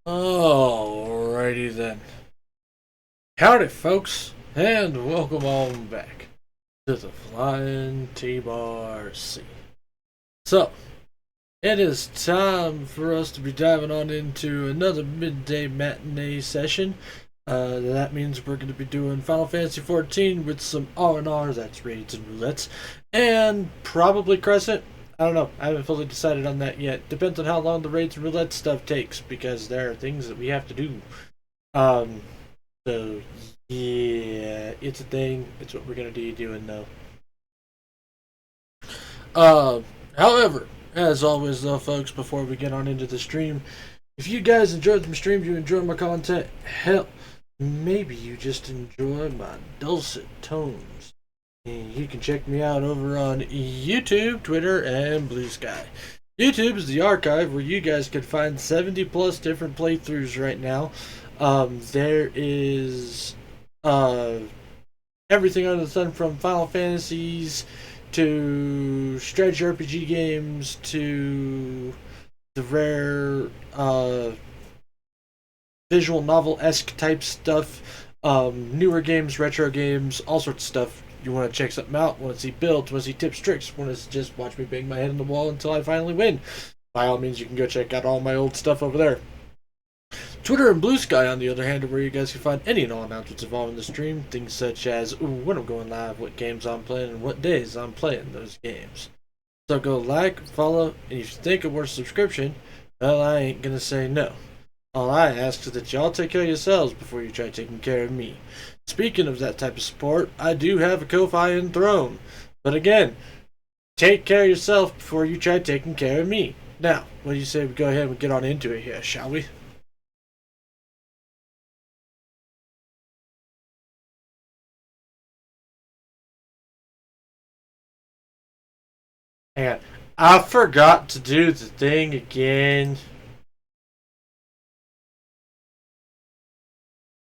Alrighty then. Howdy, folks, and welcome on back to the Flying T-Bar C. So, it is time for us to be diving on into another midday matinee session. That means we're going to be doing Final Fantasy XIV with some R&R, that's raids and roulettes, and probably Crescent. I don't know. I haven't fully decided on that yet. Depends on how long the raids and roulette stuff takes, because there are things that we have to do. Um, so yeah, it's a thing. It's what we're gonna be doing though. However, as always though, folks, before we get on into the stream, if you guys enjoyed my stream, you enjoy my content, hell, maybe you just enjoy my dulcet tones. And you can check me out over on YouTube, Twitter, and Blue Sky. YouTube is the archive where you guys can find 70 plus different playthroughs right now. There is everything under the sun, from Final Fantasies to strategy RPG games to the rare visual novel-esque type stuff, newer games, retro games, all sorts of stuff. You want to check something out, want to see builds, want to see tips, tricks, want to just watch me bang my head on the wall until I finally win, by all means, you can go check out all my old stuff over there. Twitter and Blue Sky, on the other hand, are where you guys can find any and all announcements involving the stream. Things such as when I'm going live, what games I'm playing, and what days I'm playing those games. So go like, follow, and if you think it worth subscription, well, I ain't gonna say no. All I ask is that y'all take care of yourselves before you try taking care of me. Speaking of that type of support, I do have a Ko-Fi and Throne. But again, take care of yourself before you try taking care of me. Now, what do you say we go ahead and get on into it here, shall we? And I forgot to do the thing again.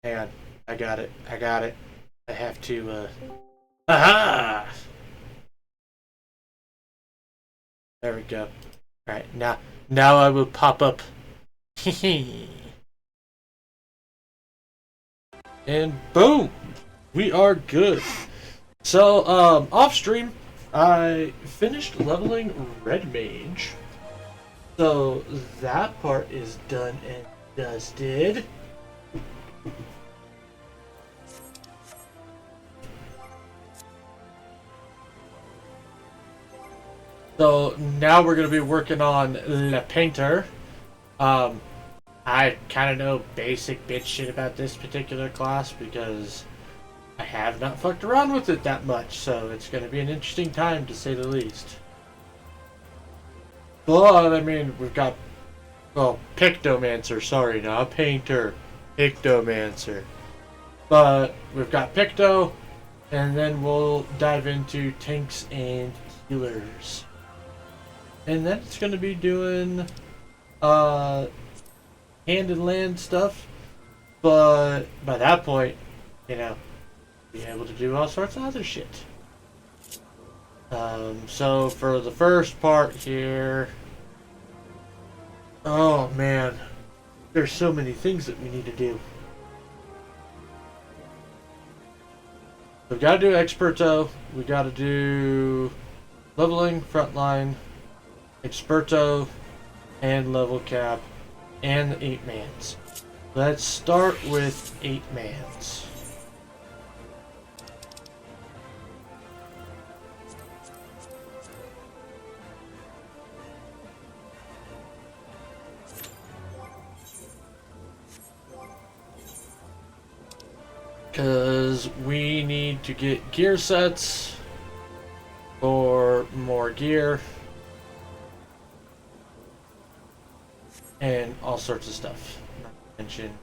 Hang on. I got it. I have to, Aha! There we go. Alright, now I will pop up. And boom! We are good. So, off stream, I finished leveling Red Mage. So, that part is done and dusted. So now we're going to be working on Le Painter. I kind of know basic bitch shit about this particular class because I have not fucked around with it that much, so it's going to be an interesting time to say the least. But, I mean, we've got, well, Pictomancer, sorry, not Painter, Pictomancer. But we've got Picto, and then we'll dive into tanks and healers. And then it's going to be doing hand and land stuff. But by that point, you know, be able to do all sorts of other shit. So for the first part here, oh man, there's so many things that we need to do. We've got to do Experto, we got to do leveling, frontline, Experto, and level cap, and the 8-mans. Let's start with 8-mans. Because we need to get gear sets for more gear and all sorts of stuff. Not to mention,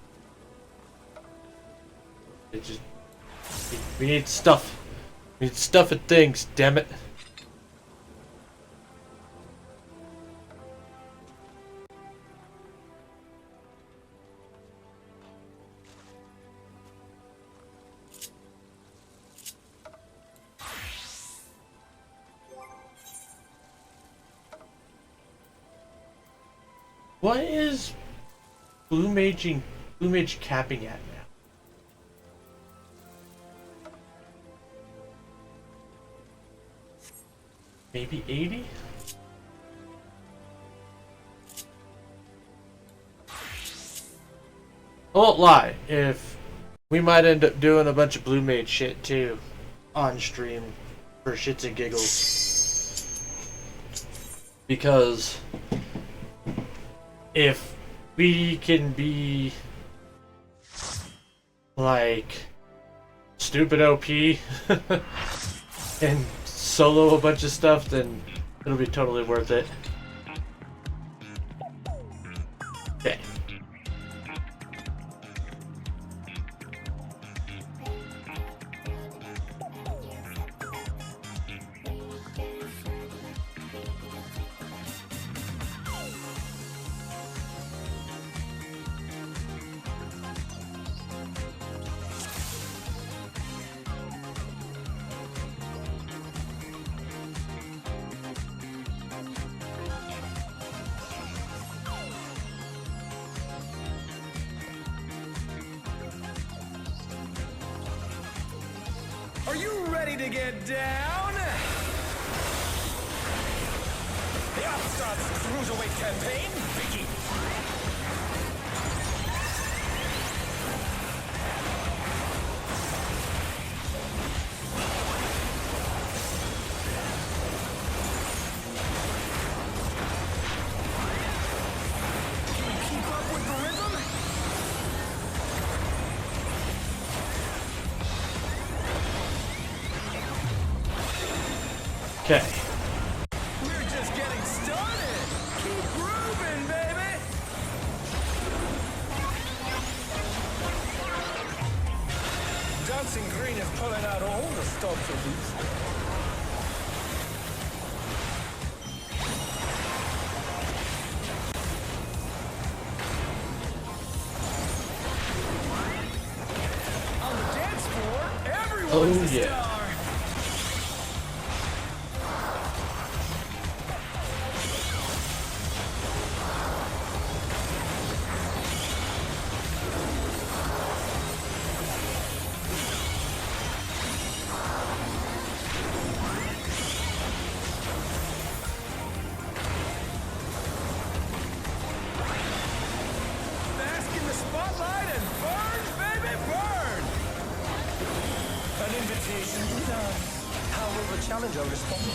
it just, we need stuff. We need stuff and things, damn it. What is Blue Mage capping at now? Maybe 80? I won't lie, if we might end up doing a bunch of Blue Mage shit too on stream for shits and giggles. Because if we can be like stupid OP and solo a bunch of stuff, then it'll be totally worth it. Okay. Are you ready to get down? The Upstart's Cruiserweight campaign begins. Can you keep up with the rhythm? Okay. We're just getting started. Keep grooving, baby. Dancing Green is pulling out all the stops for these. On the dance floor, everyone's a star. Bask in the spotlight and burn, baby, burn! An invitation done. How will the challenger respond?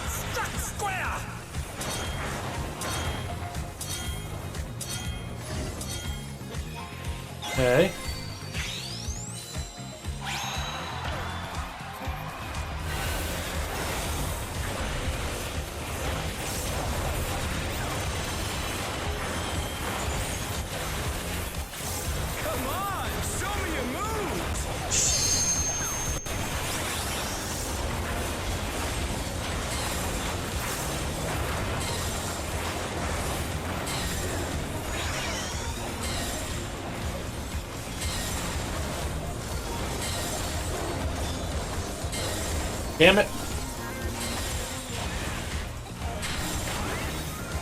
Stuck square! Okay. Come on, show me your moves! Damn it.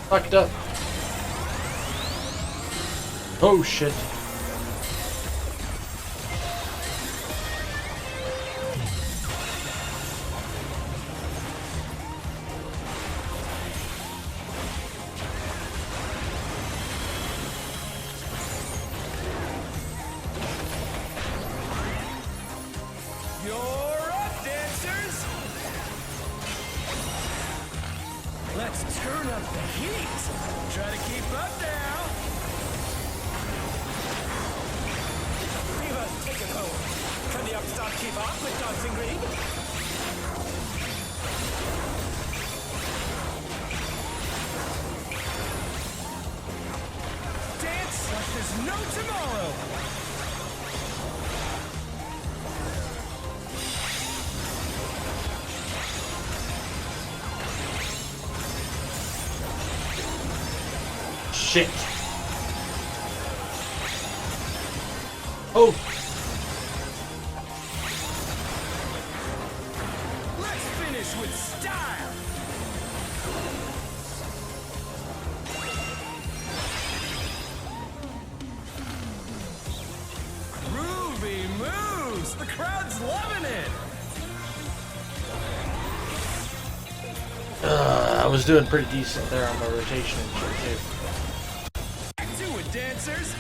Fucked up. Oh shit. You're up, dancers! Let's turn up the heat! Try to keep up now! Divas, take it home! Can the Upstart keep up with Dancing Green? Dance like there's no tomorrow! shit. Oh! Let's finish with style. Groovy moves. The crowd's loving it. I was doing pretty decent there on my rotation and shit too. Do it, dancers.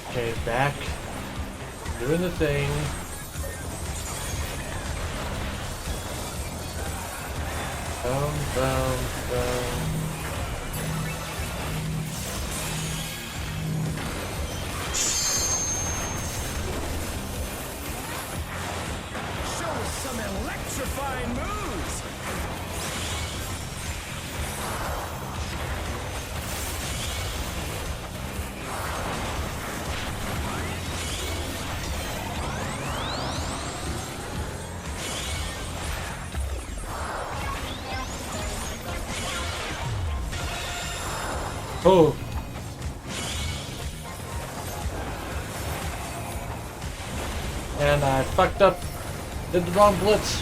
Okay, back. Doing the thing. Boom, boom, boom. Show us some electrifying moves. Oh! And I fucked up. Did the wrong blitz.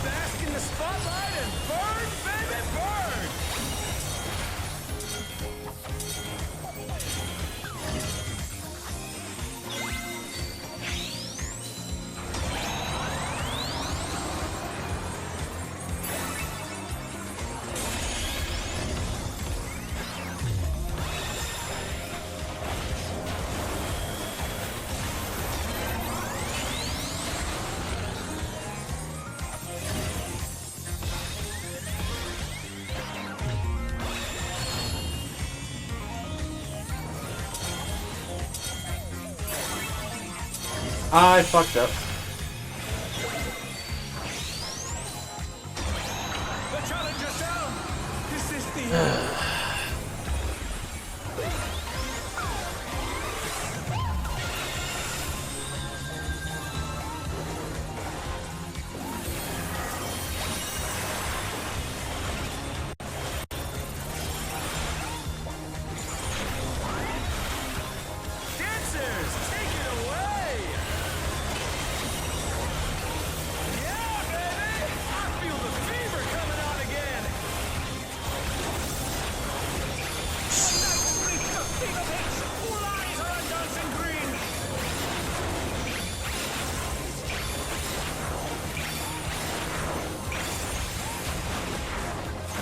Bask in the spotlight and burn, baby, burn. I fucked up. The challenger's down. This is the end. Dancers, take it away. Yeah, baby. I feel the fever coming on again. One night streak, the fever hits. All eyes are on dancing green.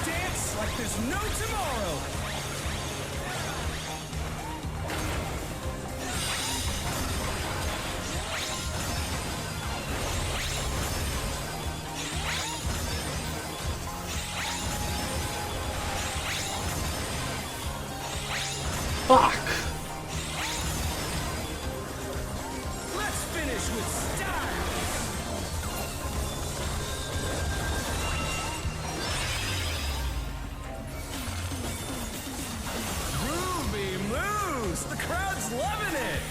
Dance like there's no tomorrow. Fuck! Let's finish with style. Groovy moves. The crowd's loving it.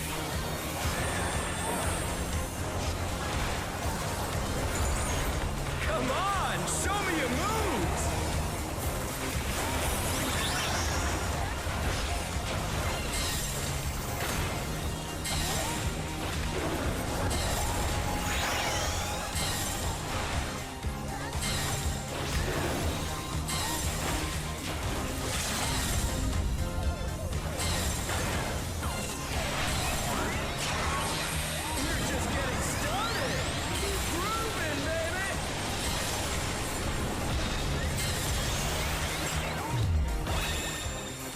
Come on, show me your moves. We're just getting started. Keep grooving, baby.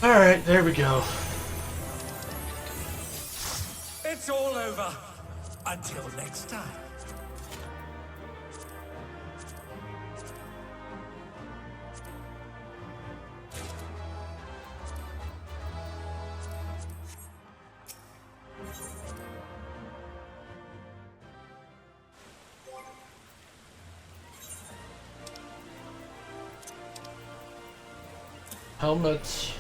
Alright, there we go. It's all over. Until next time. Helmets.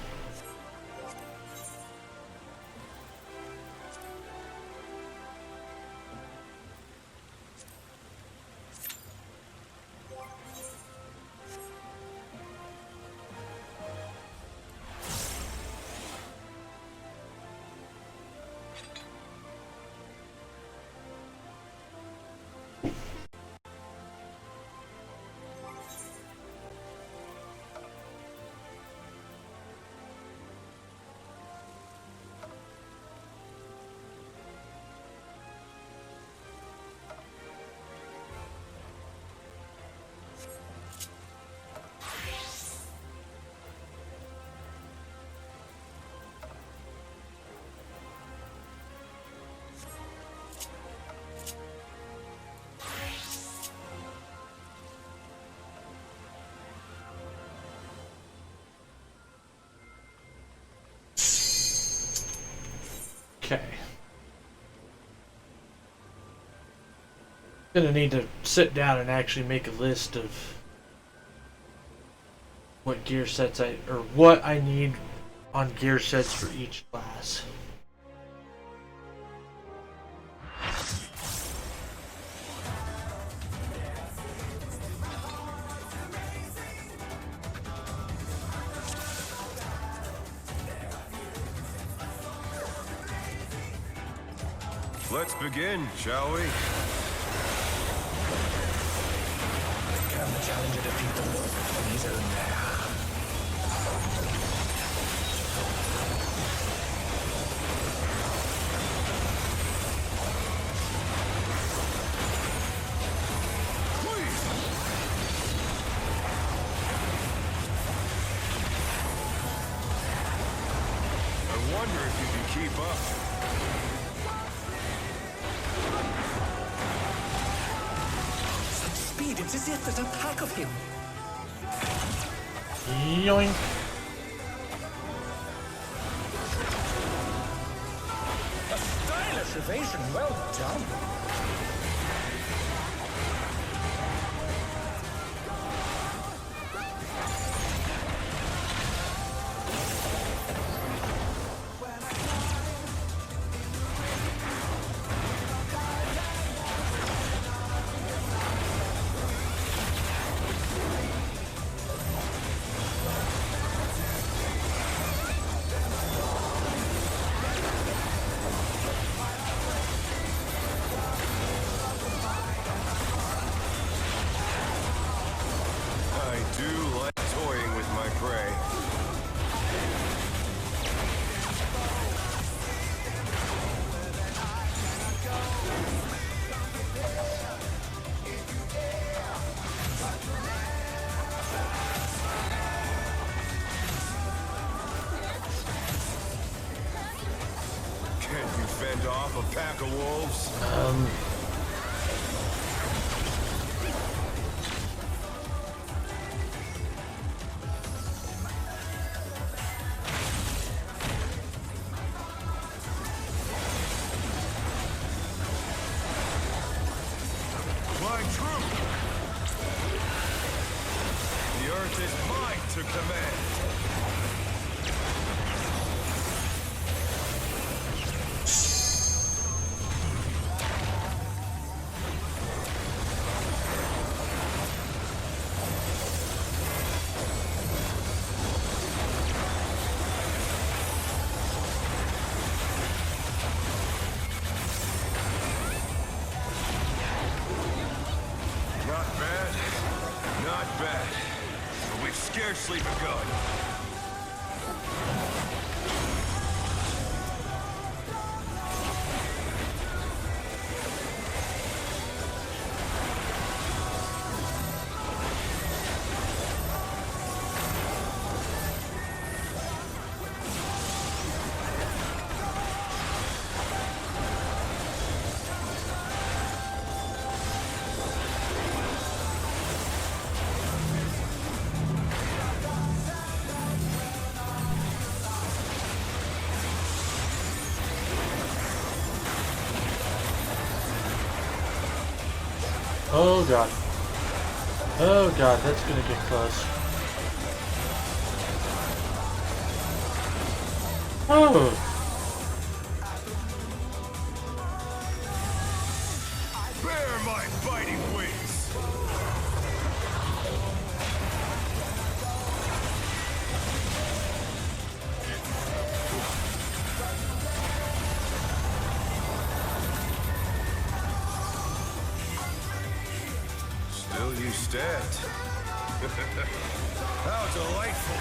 Okay. Gonna need to sit down and actually make a list of what gear sets or what I need on gear sets for each class. Let's begin, shall we? Can the challenger defeat the wolf on his own path? I wonder if you can keep up. It's as if there's a pack of him. Yoink. A stylish evasion, well done. Fend off a pack of wolves? Flying true! The earth is mine to command! Scarcely begun. Oh god. Oh god, that's gonna get close. Oh! Bear my biting wings! Still you stand. How delightful!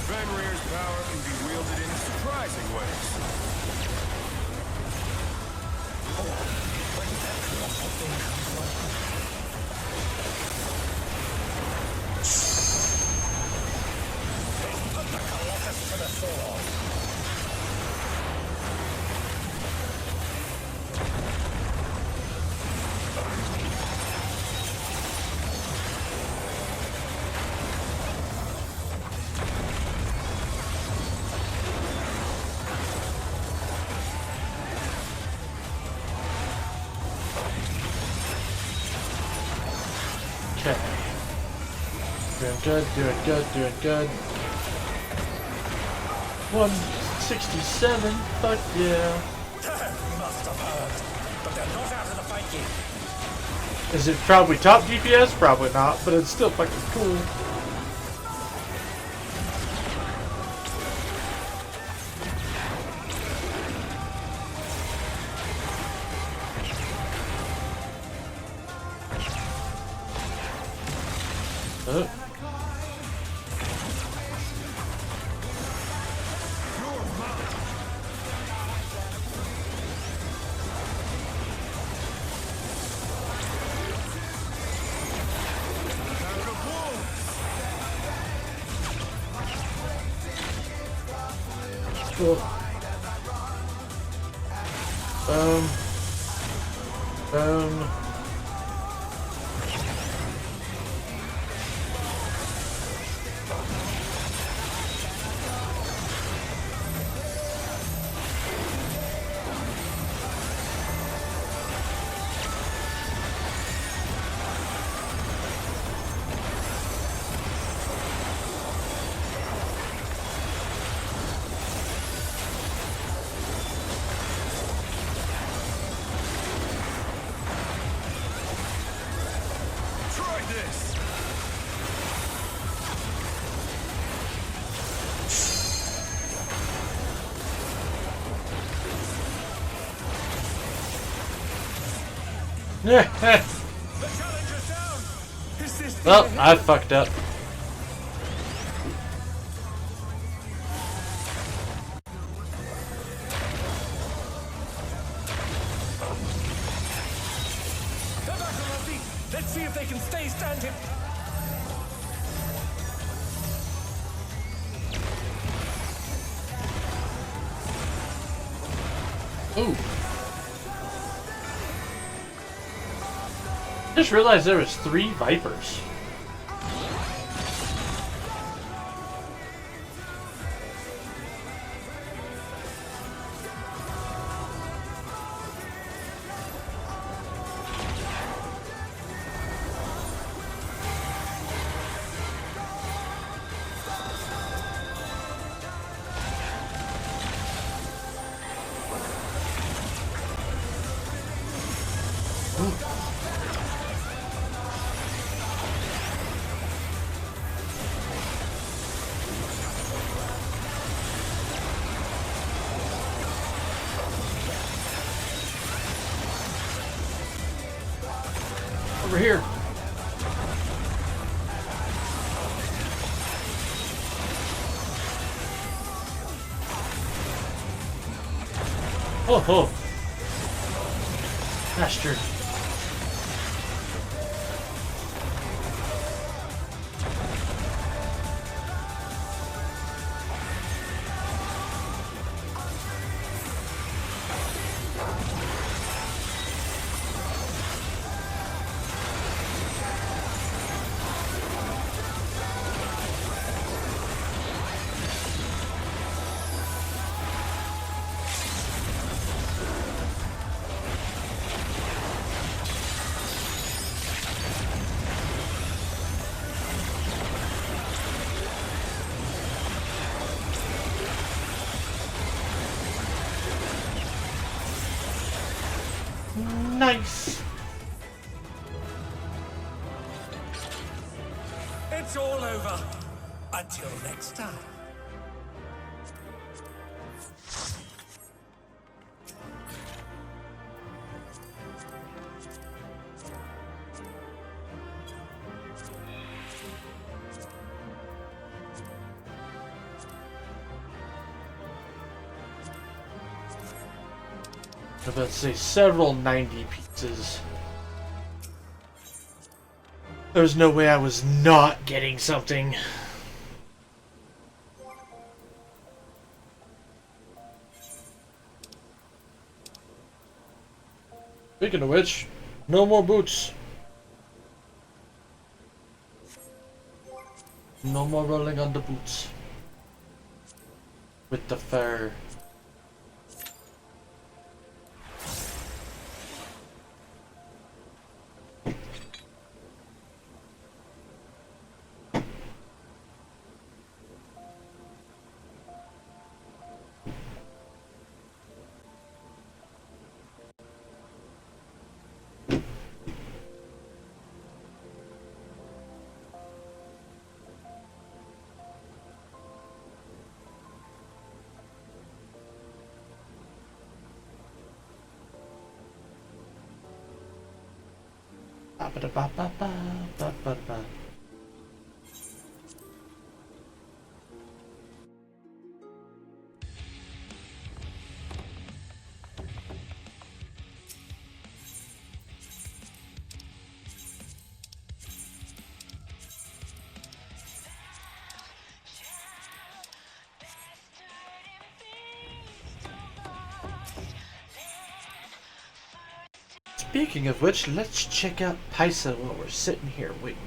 Fenrir's power can be wielded in surprising ways. Okay. Doing good, doing good, doing good. 167, fuck yeah. Must have heard, but they're not out of the fight yet. Is it probably top DPS? Probably not, but it's still fucking cool. Oh. Cool. Try this. The challenger's down. Is this the Well, end? I fucked up. They're back on their feet. Let's see if they can stay standing. Ooh. Just realized there was 3 Vipers. Over here. Oh, oh. Bastard. Nice. It's all over. Until next time. I was about to say several 90 pizzas. There's no way I was not getting something. Speaking of which, no more boots. No more rolling on the boots. With the fur. Ba-ba-da-ba-ba-ba-ba-ba-ba. Speaking of which, let's check out Paisa while we're sitting here waiting.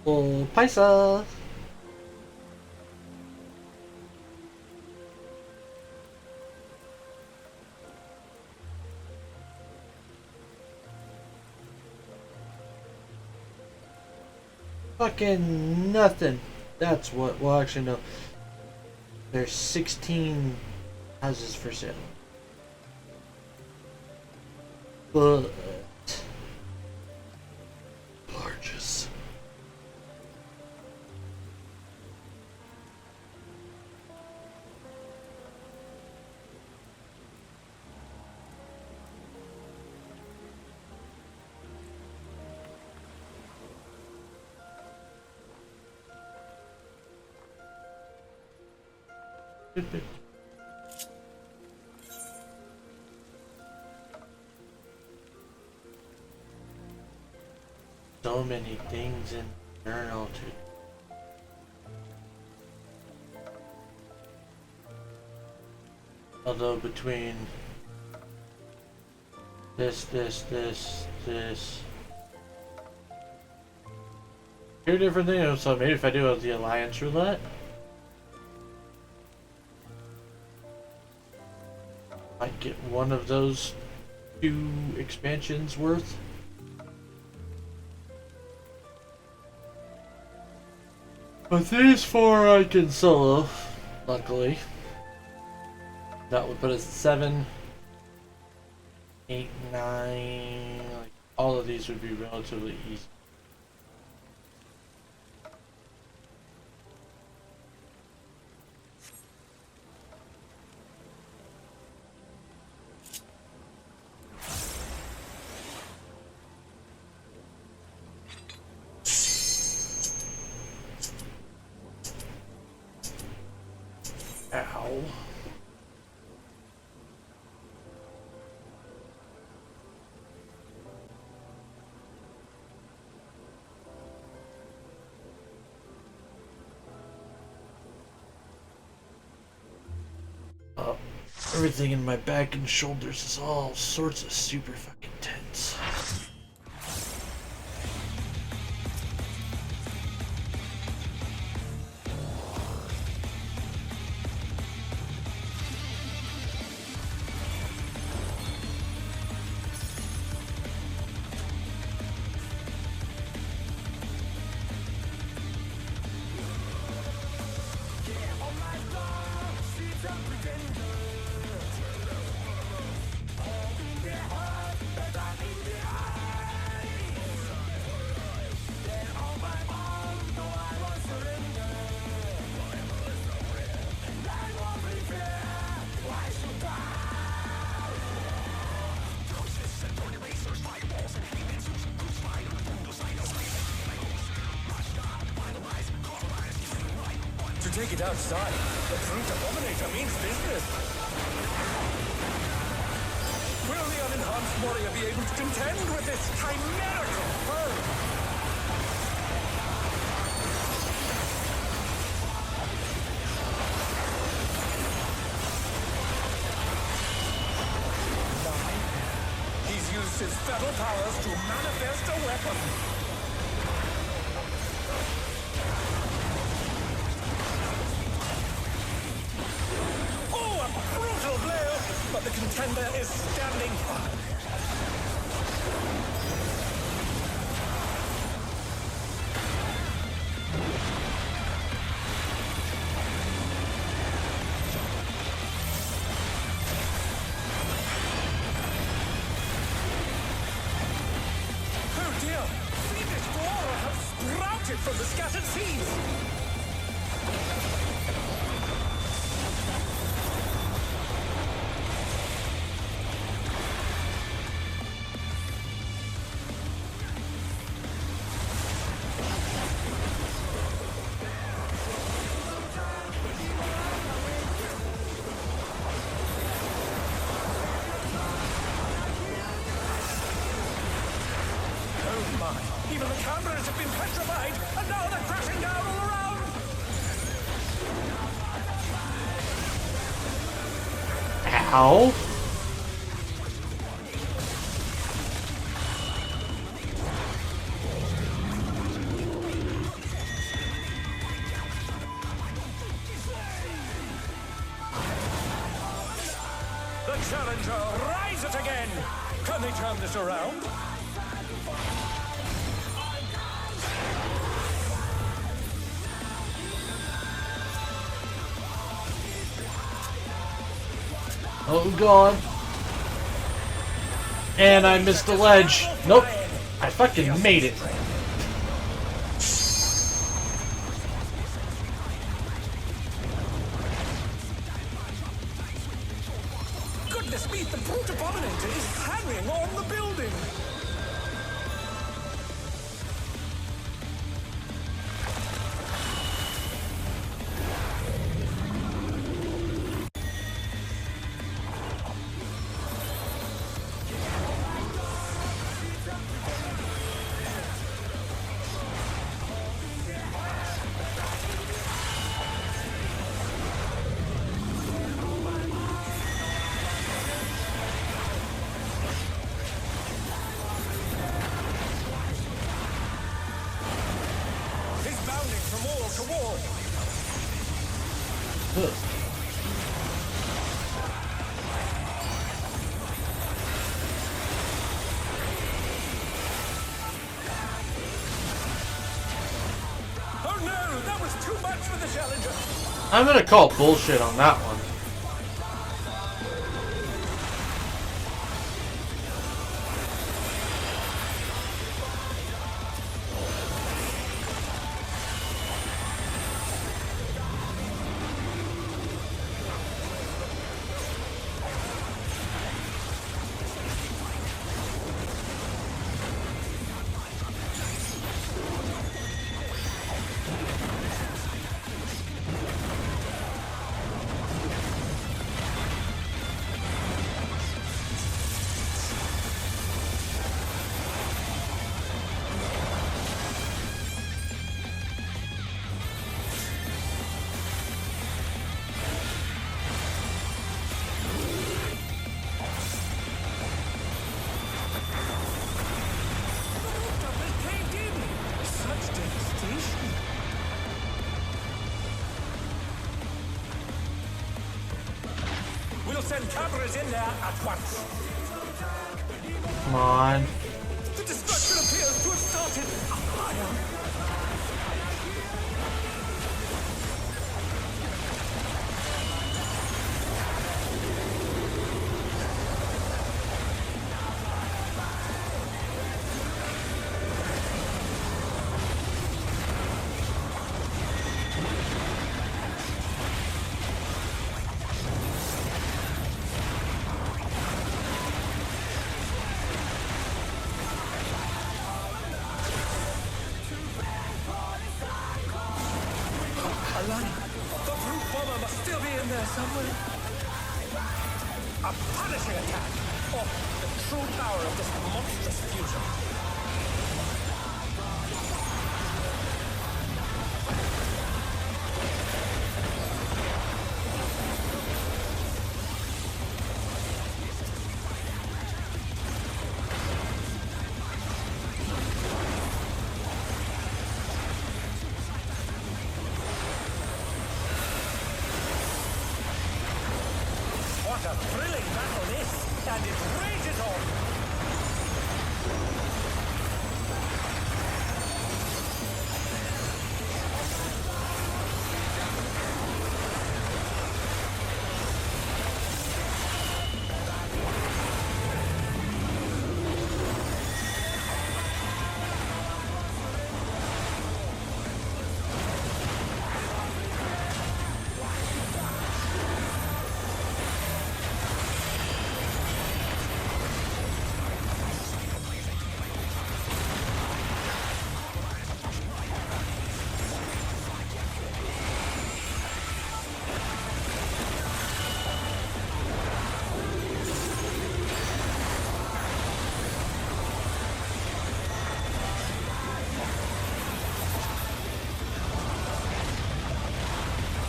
Oh, Paisa! Fucking nothing. That's what. Well, actually, no. There's 16 houses for sale. But gorgeous. So many things in the journal to. Although between this, two different things. So maybe if I do the Alliance Roulette, might get one of those 2 expansions worth. But these 4 I can solo, luckily. That would put us at 7, 8, 9. Like, all of these would be relatively easy. Ow. Everything in my back and shoulders is all sorts of super fucking tense. To take it outside, the Fruit Abominator means business. Will the unenhanced warrior be able to contend with this chimerical foe? his feral powers to manifest a weapon. Oh, a brutal blow! But the contender is standing firm. From the scattered seas! Oh my! Even the cameras have been petrified, and now they're crashing down all around! Ow. The challenger rises again! Can they turn this around? Oh, God. And I missed the ledge. Nope. I fucking made it. Goodness me, the brute abominator is hanging on the building! To wall. Oh no, that was too much for the challenger. I'm gonna call bullshit on that one. We'll send cameras in there at once. Come on. The destruction appears to have started a fire. The brute bomber must still be in there somewhere. A punishing attack! Oh, the true power of this monstrous fusion. a thrilling battle this, and it rages on.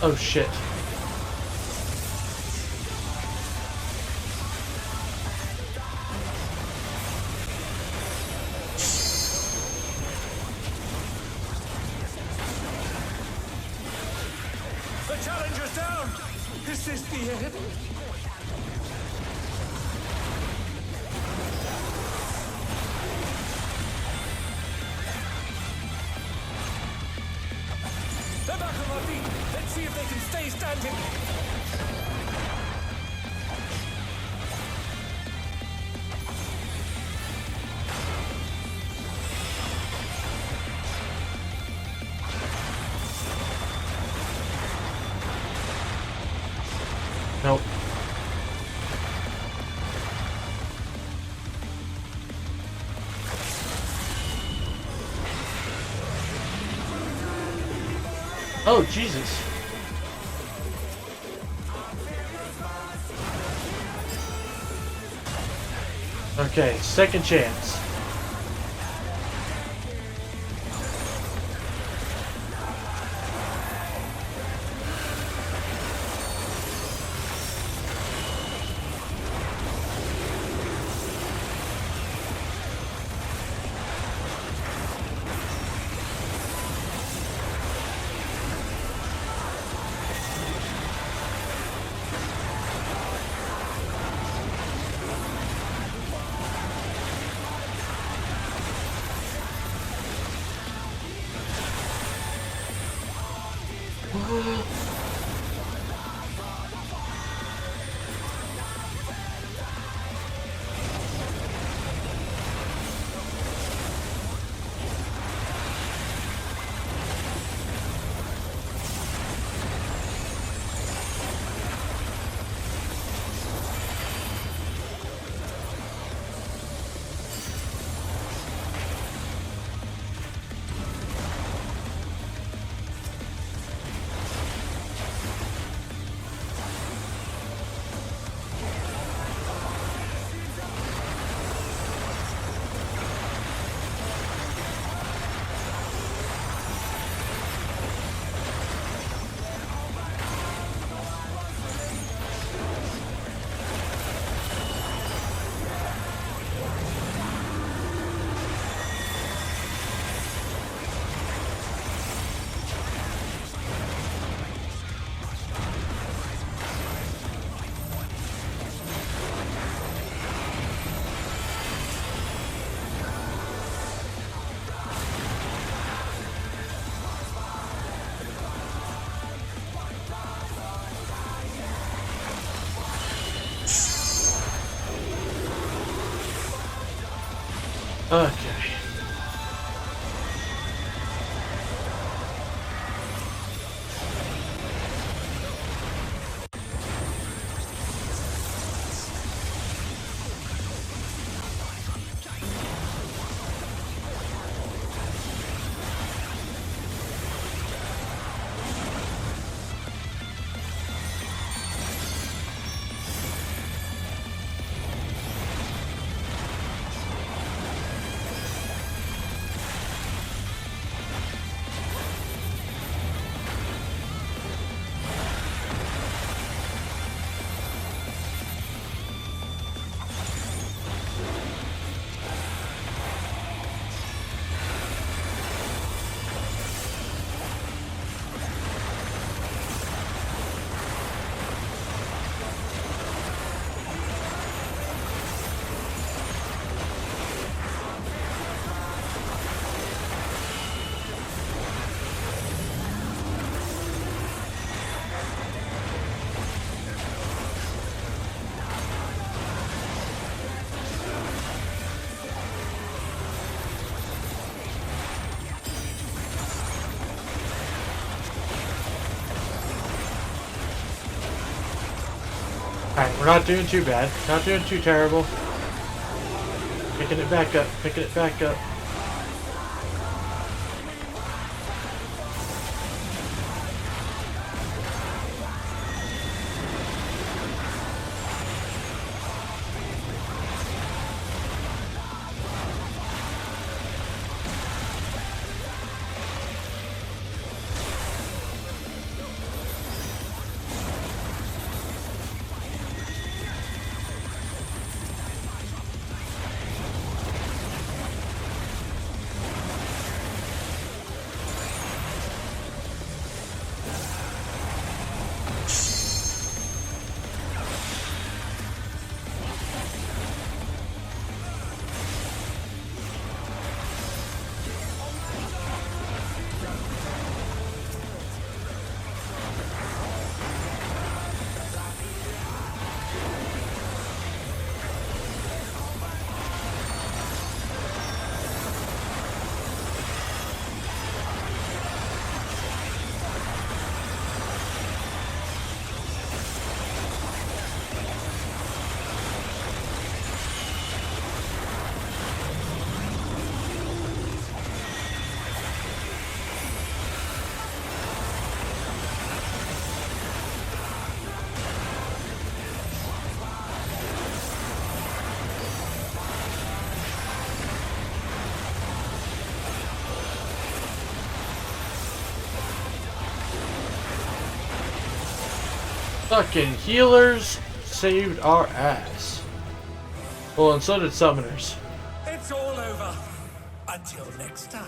Oh shit. The challenger's down! Is this the end? They're back on their feet. Let's see if they can stay standing. Nope. Oh, Jesus. Okay, second chance. Okay. Alright, we're not doing too bad. Not doing too terrible. Picking it back up. Picking it back up. Fucking healers saved our ass. Well, and so did summoners. It's all over. Until next time.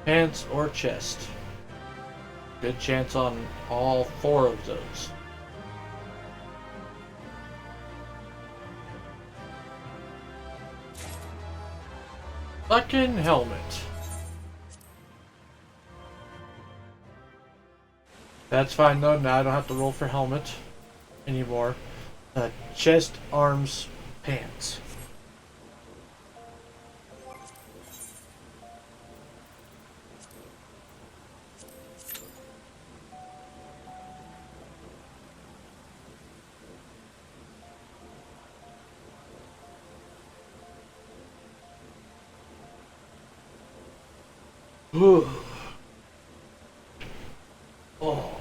Pants or chest. Good chance on all 4 of those. Fucking helmet. That's fine though, now I don't have to roll for helmet anymore. Chest, arms, pants. Ooh. Oh.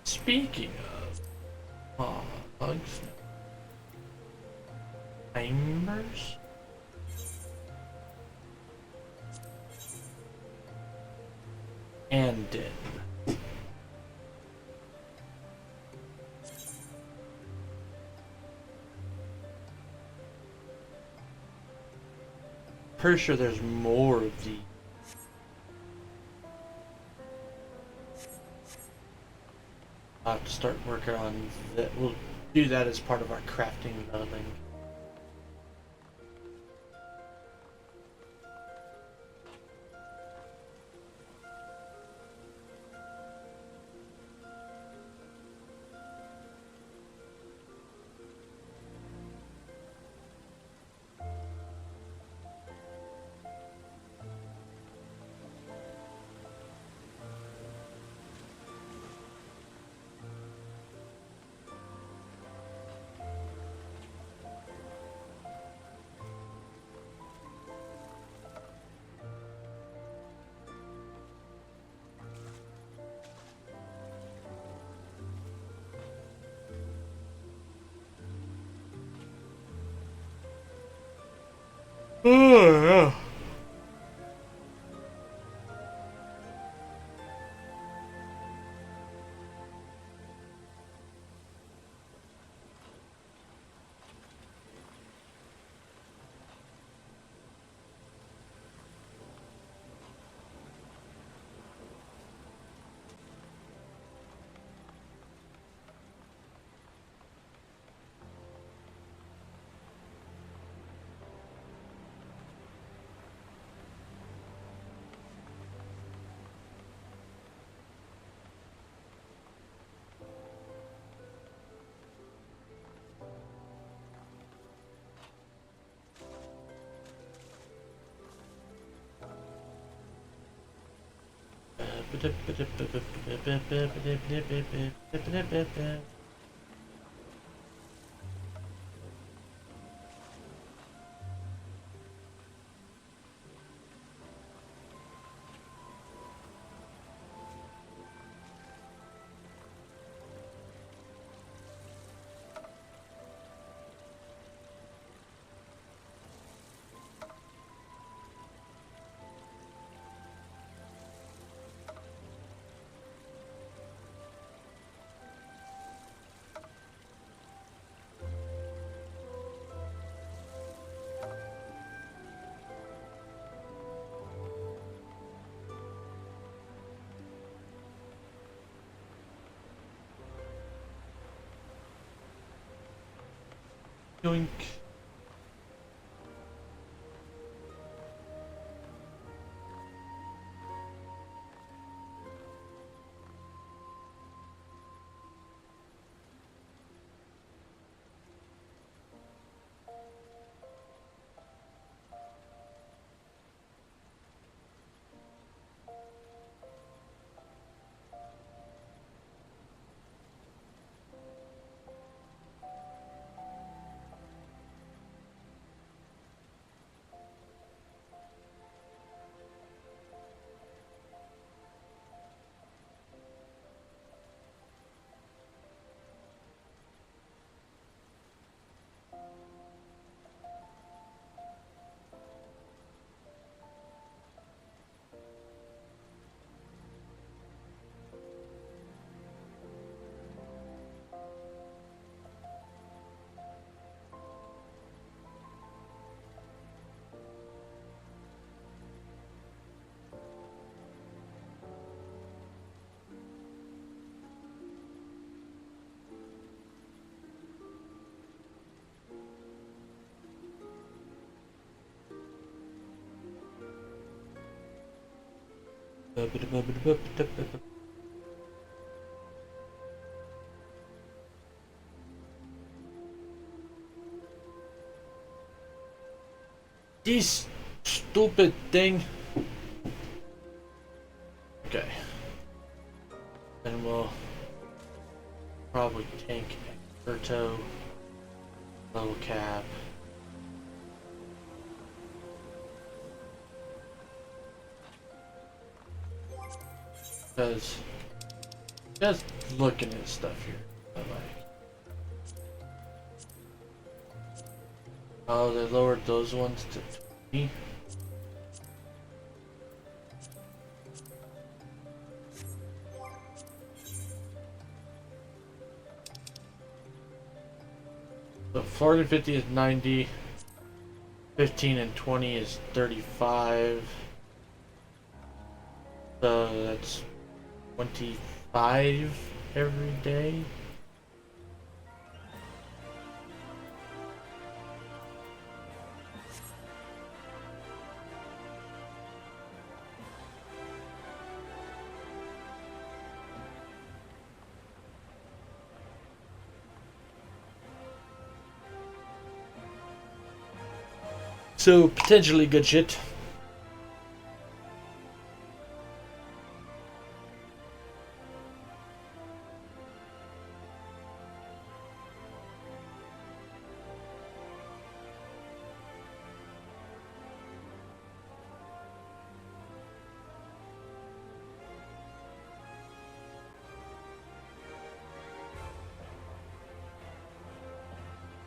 Speaking of bugs, timers. And dead. Pretty sure there's more of these. I'll have to start working on that. We'll do that as part of our crafting building. Oh, yeah. Yoink. This stupid thing. Okay. Then we'll probably tank Berto, level cap. Because just looking at stuff here, I like. Oh, they lowered those ones to 20. So 40 and 50 is 90. 15 and 20 is 35. So that's 25. every day. So, potentially good shit.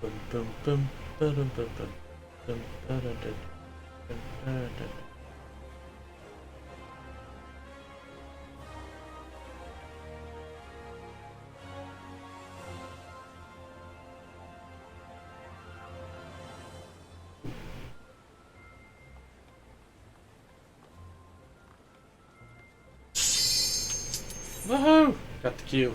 Boom, boom, boom, boom, boom, boom, boom. Woohoo! Got the cue.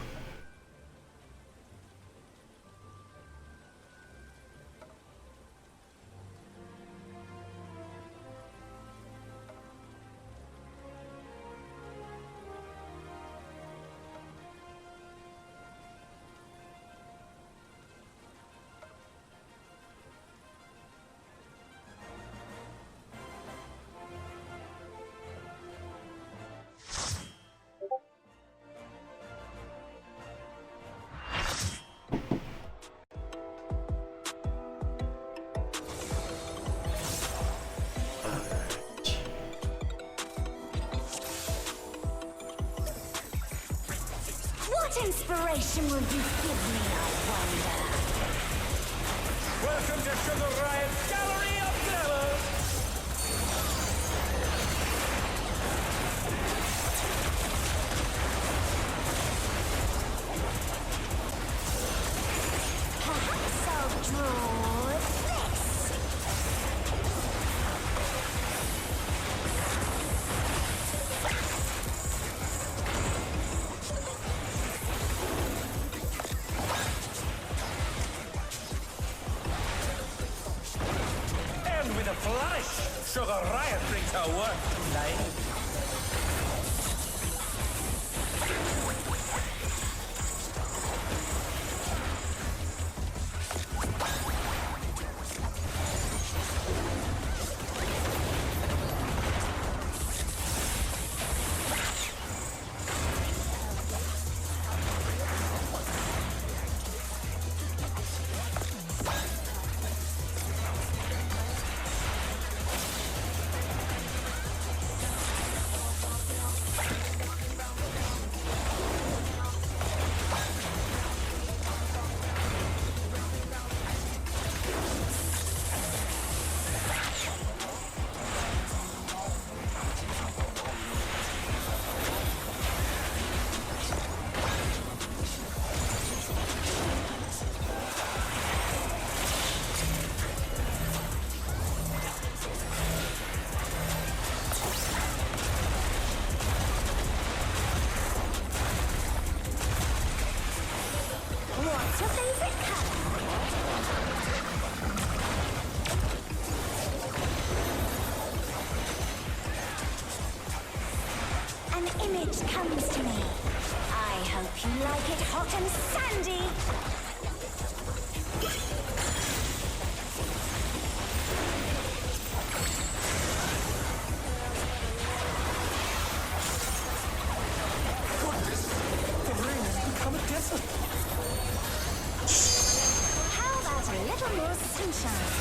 What inspiration will you give me, I wonder? Welcome to Sugar Riot's Gallery of Demos! Perhaps I'll draw this. And with a flourish, Sugar Riot brings her work to life. What's your favorite color? An image comes to me. I hope you like it hot and sandy. The ring has become a desert. How about a little more sunshine?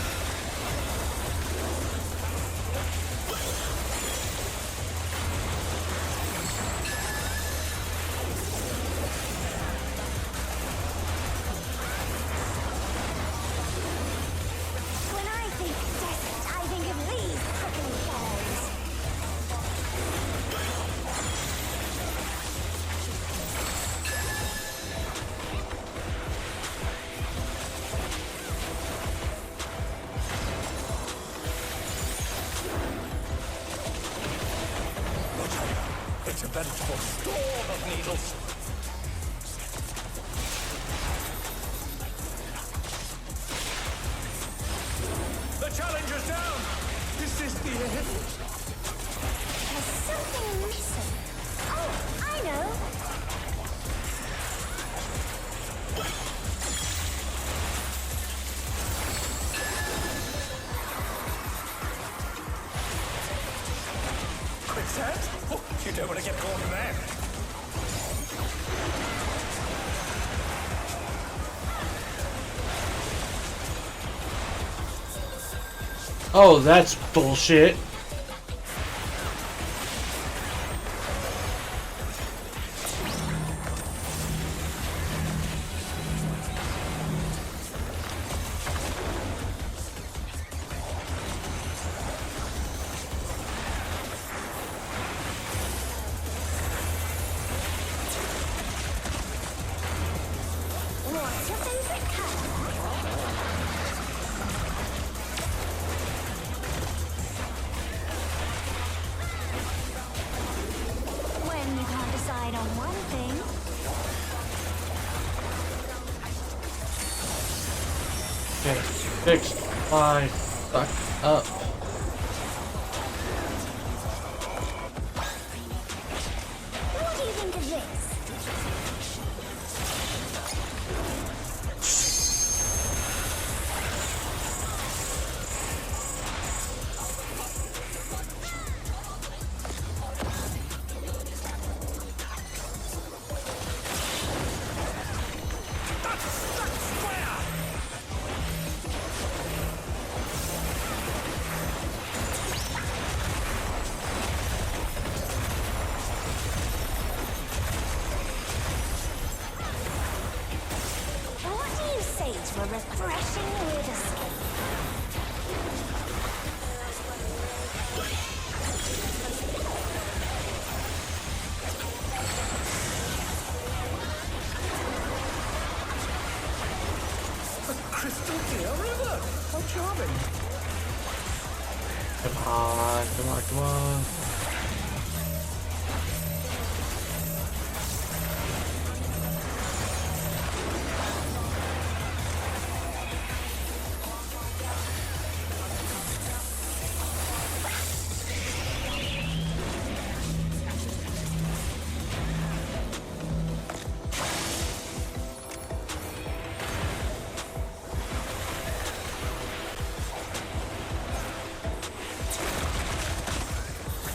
When I think desert, I think of these prickly thorns. It's a veritable storm of needles. There's something missing. Oh, I know. Crescent? Oh, you don't want to get caught in there. Oh, that's bullshit. What's your favorite color? When you can't decide on one thing, Okay, fix my fuck up. what do you think of this? What do you say to a refreshing weird escape? A crystal clear river. How charming. Come on, come on, come on.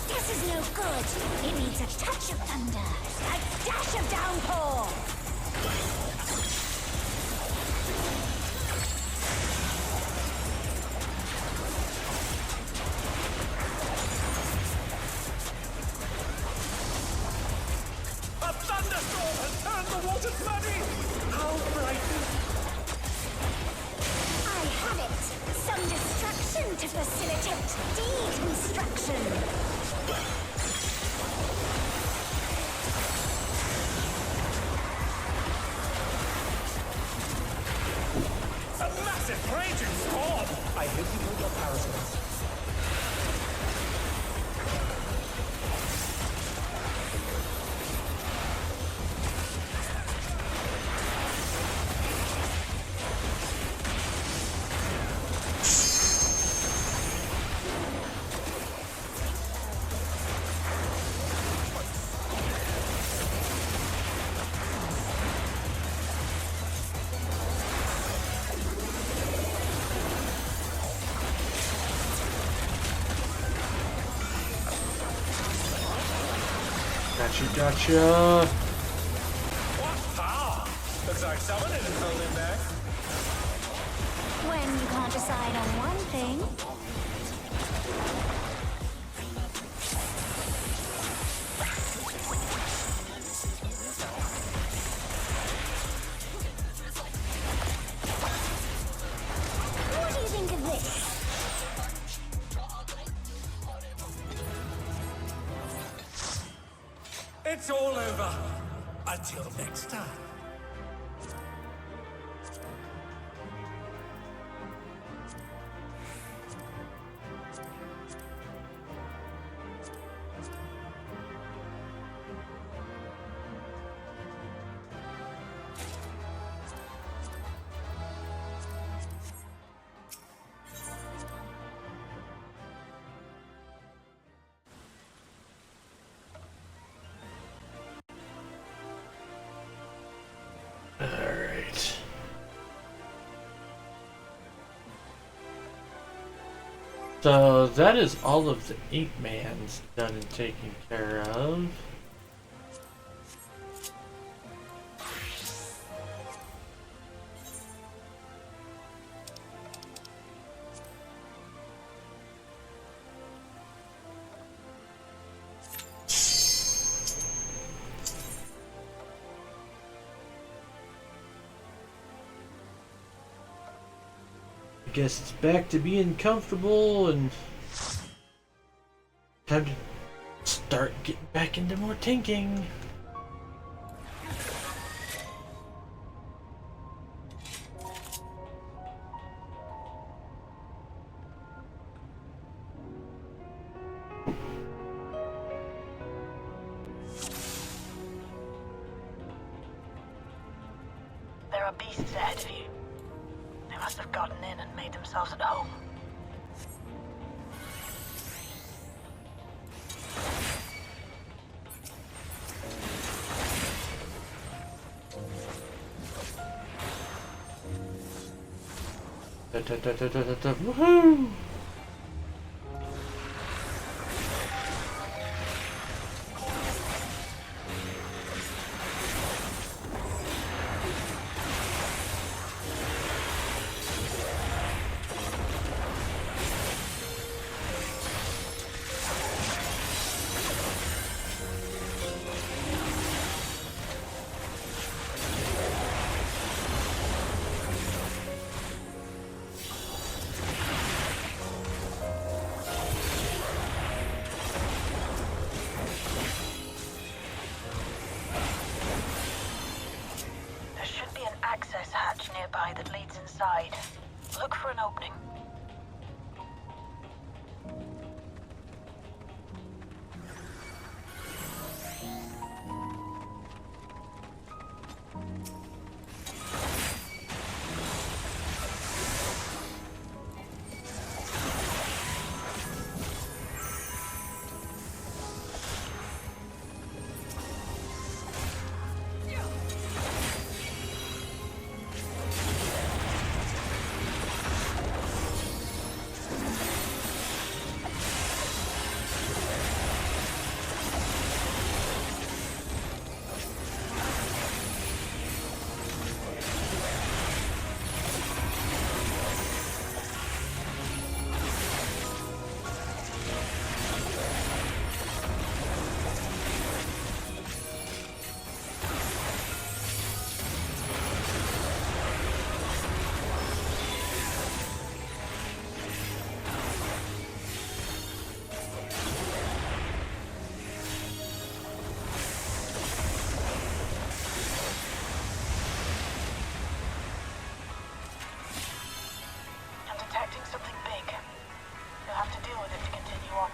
This is no good. It needs a touch of thunder, a dash of downpour. A thunderstorm has turned the waters muddy. How frightening. I have it. Some destruction to facilitate deconstruction. A massive raging storm. I hope you hold your parasols. Gotcha. What power? Looks like someone isn't holding back. When you can't decide on one thing, what do you think of this? It's all over. Until next time. So that is all of the Ink Mans done and taken care of. I guess it's back to being comfortable and time to start getting back into more tinking. There are beasts ahead of you. They must have gotten in and made themselves at home. Woohoo! There should be an access hatch nearby that leads inside. Look for an opening. I'm detecting something big. You'll have to deal with it to continue on.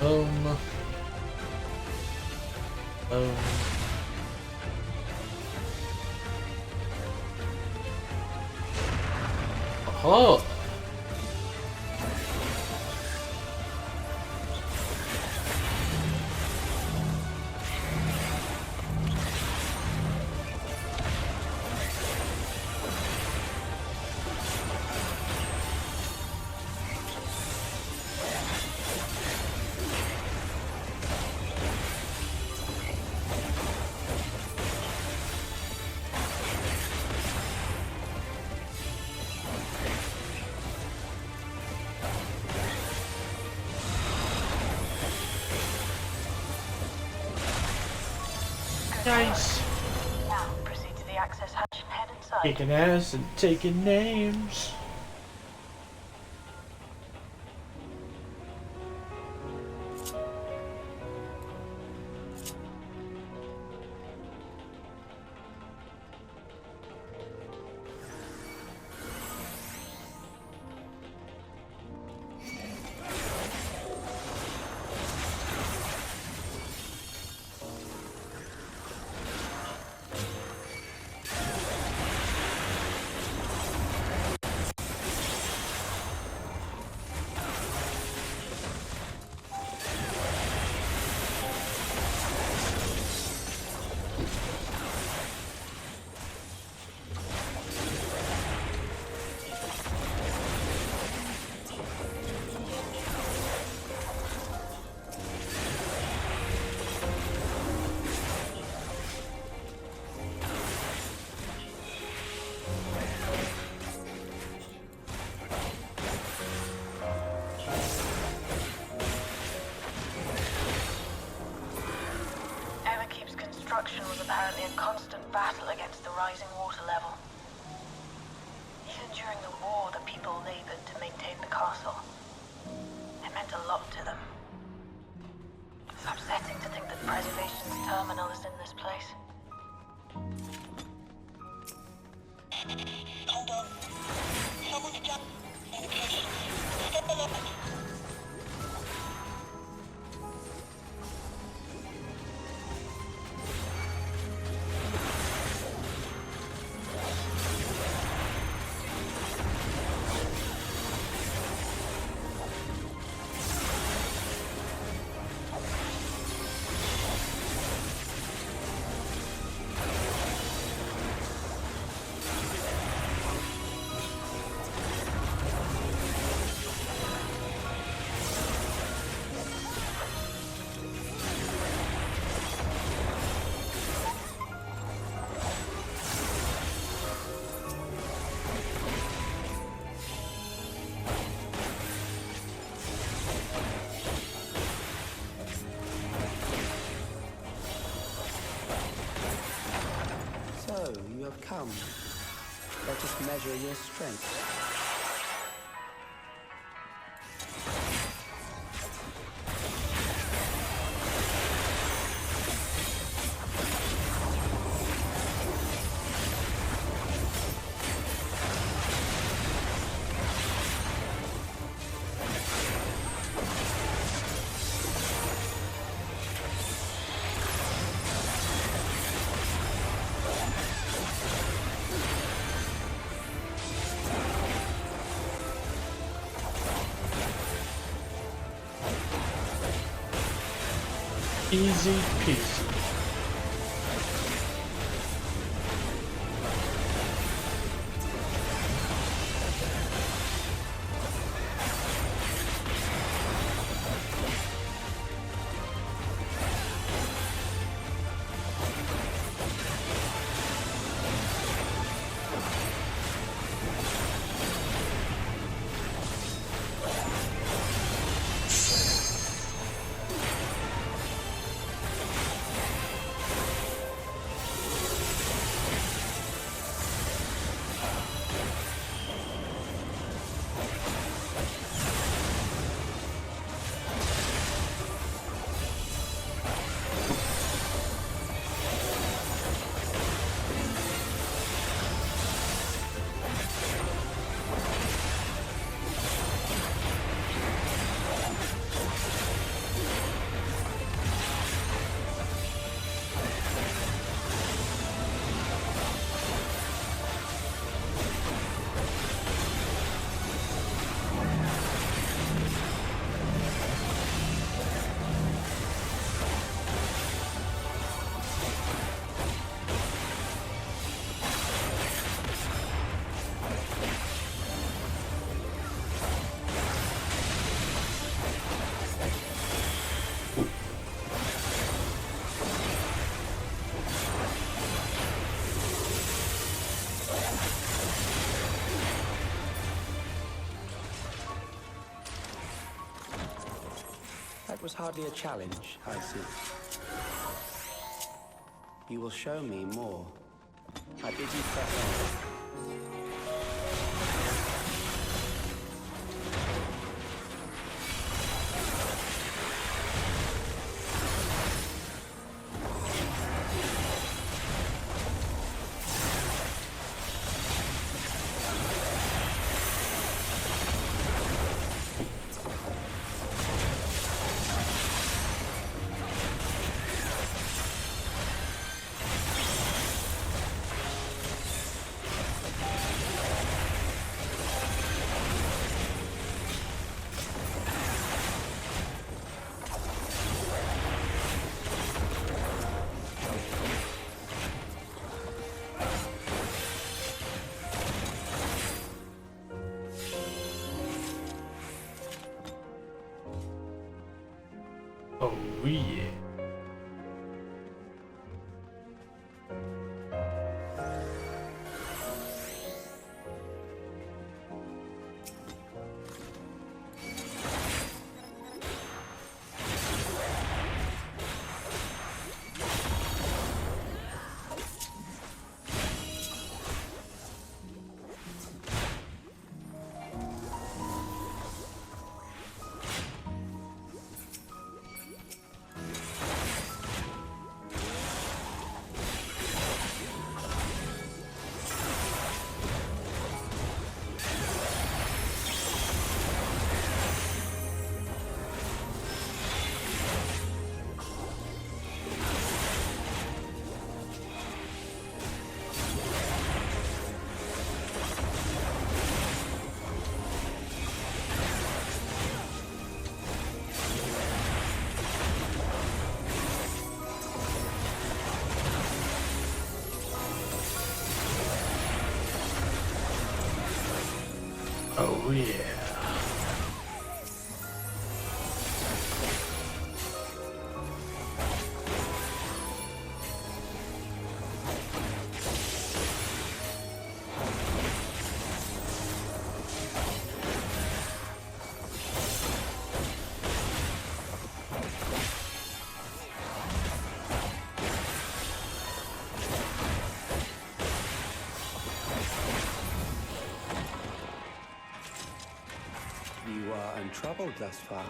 Um. Oh. Nice. Now, proceed to the access hatch and head inside. Kicking ass and taking names. Construction was apparently a constant battle against the rising water level. Even during the war, the people labored to maintain the castle. It meant a lot to them. It's upsetting to think that Preservation's terminal is in this place. Hold on. Someone's got communication. Step alert. So, you have come. Let us measure your strength. Easy peasy. That was hardly a challenge, I see. you will show me more. I bid you press on. Oh yeah. Oh yeah. You are untroubled thus far,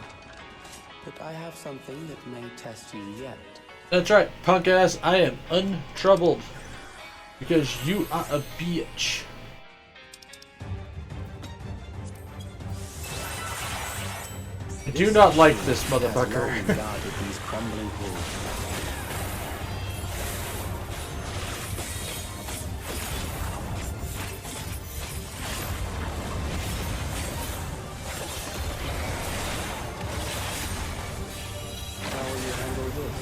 but I have something that may test you yet. That's right, punk ass. I am untroubled because you are a bitch. I do not like this motherfucker. Has long guarded these crumbling halls. How will you handle this?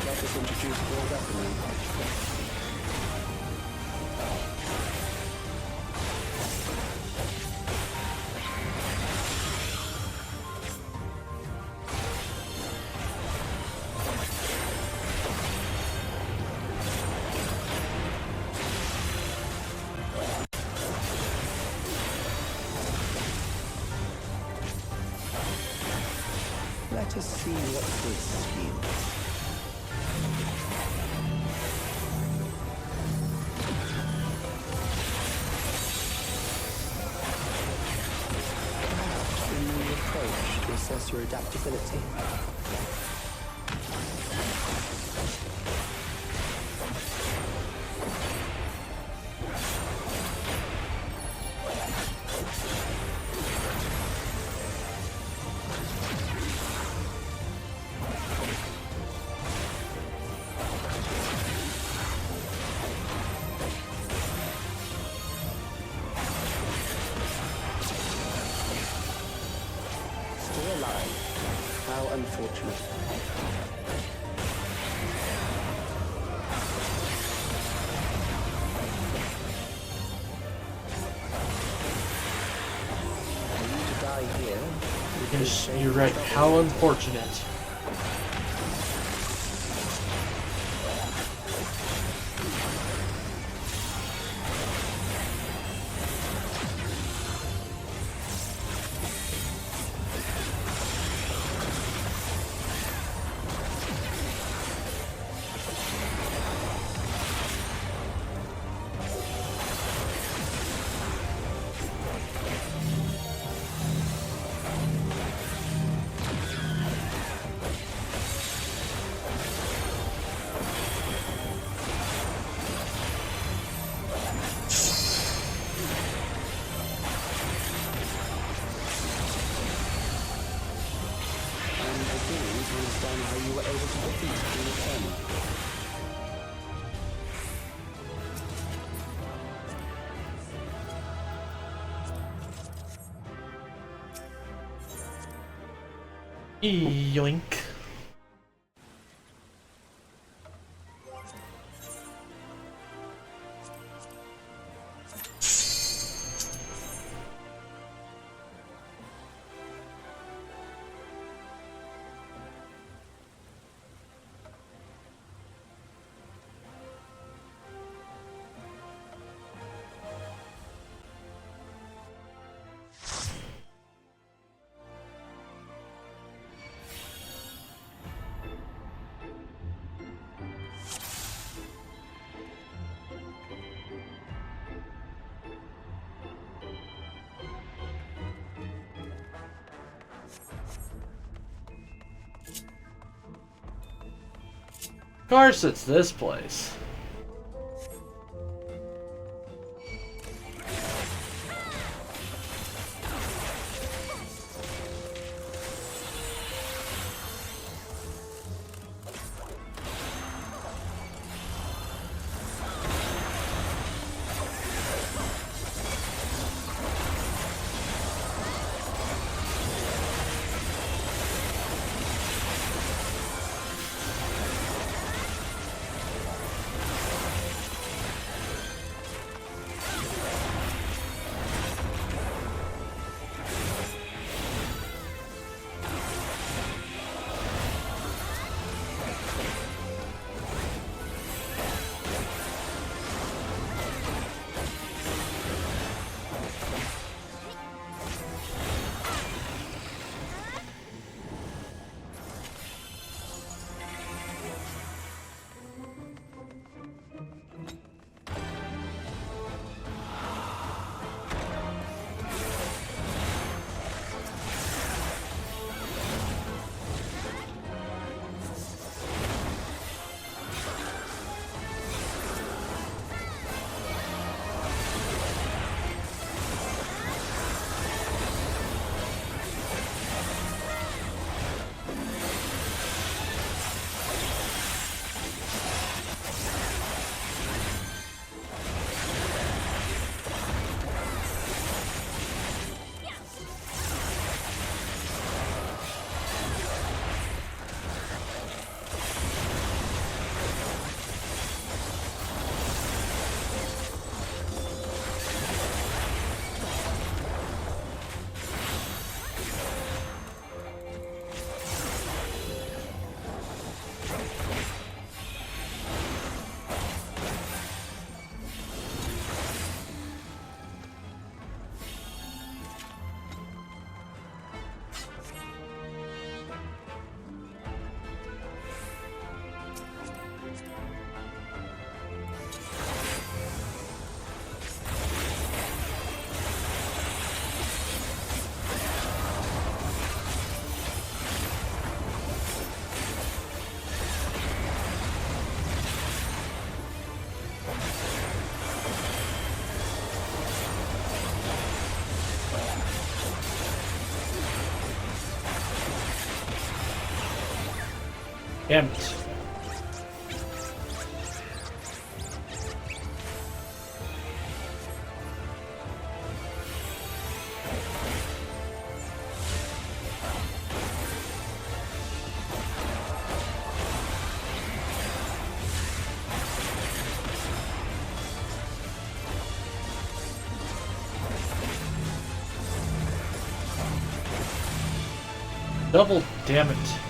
Let us introduce more weaponry. Let us see what this yields. Perhaps a new approach to assess your adaptability. Still alive. How unfortunate. For you to die here Yes, you're right. How unfortunate. I'm beginning to understand how you were able to defeat King Eternal. Yoink. Of course it's this place. Damn it. Double, damn it.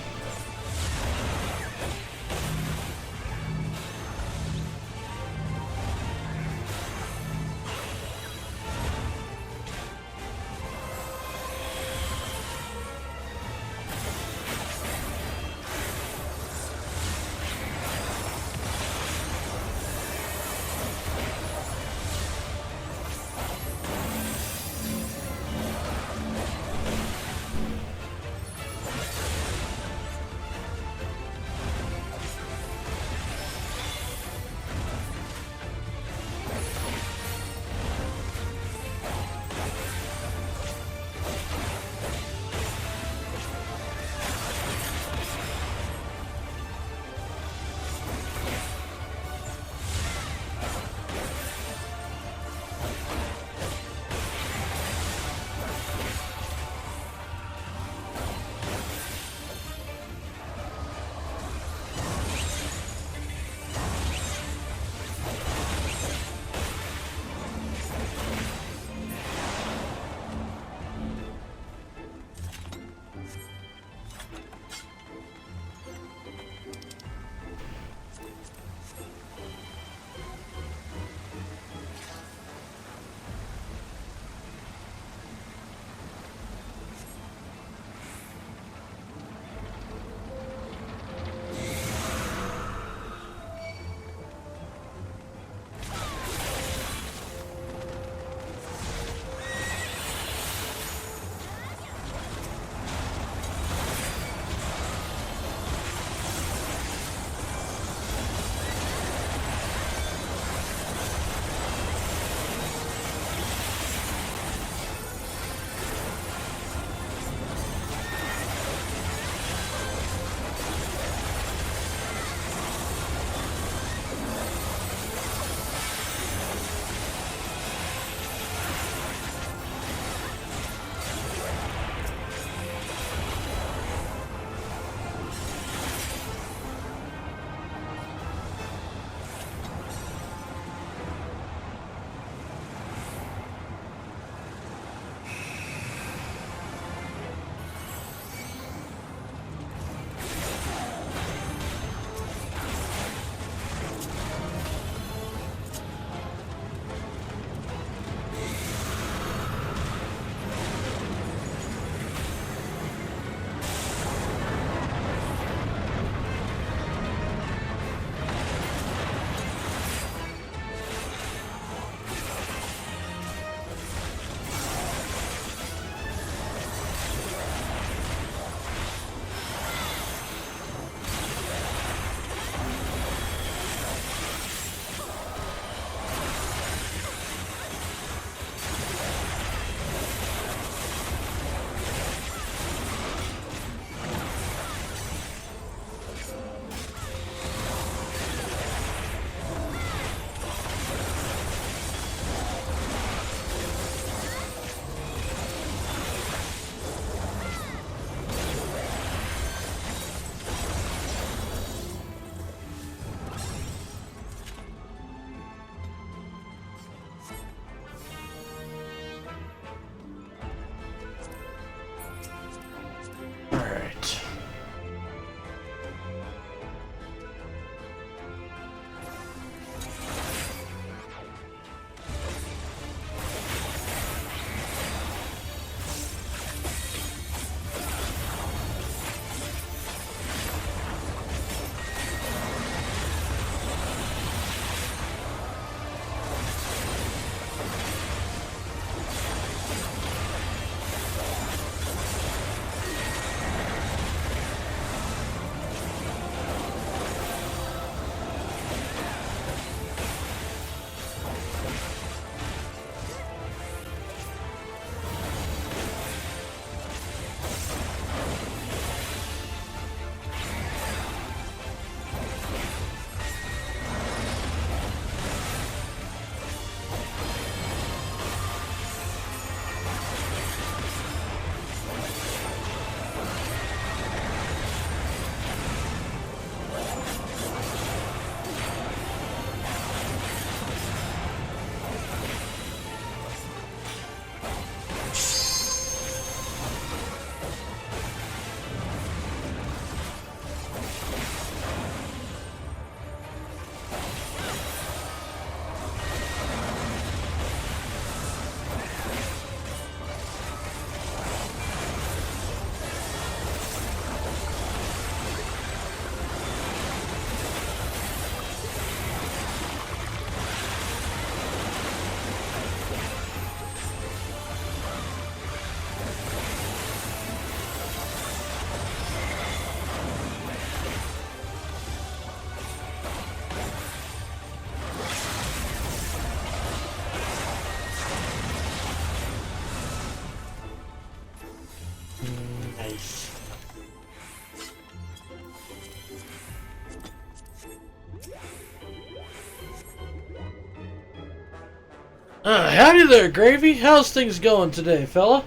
Howdy there, Gravy. How's things going today, fella?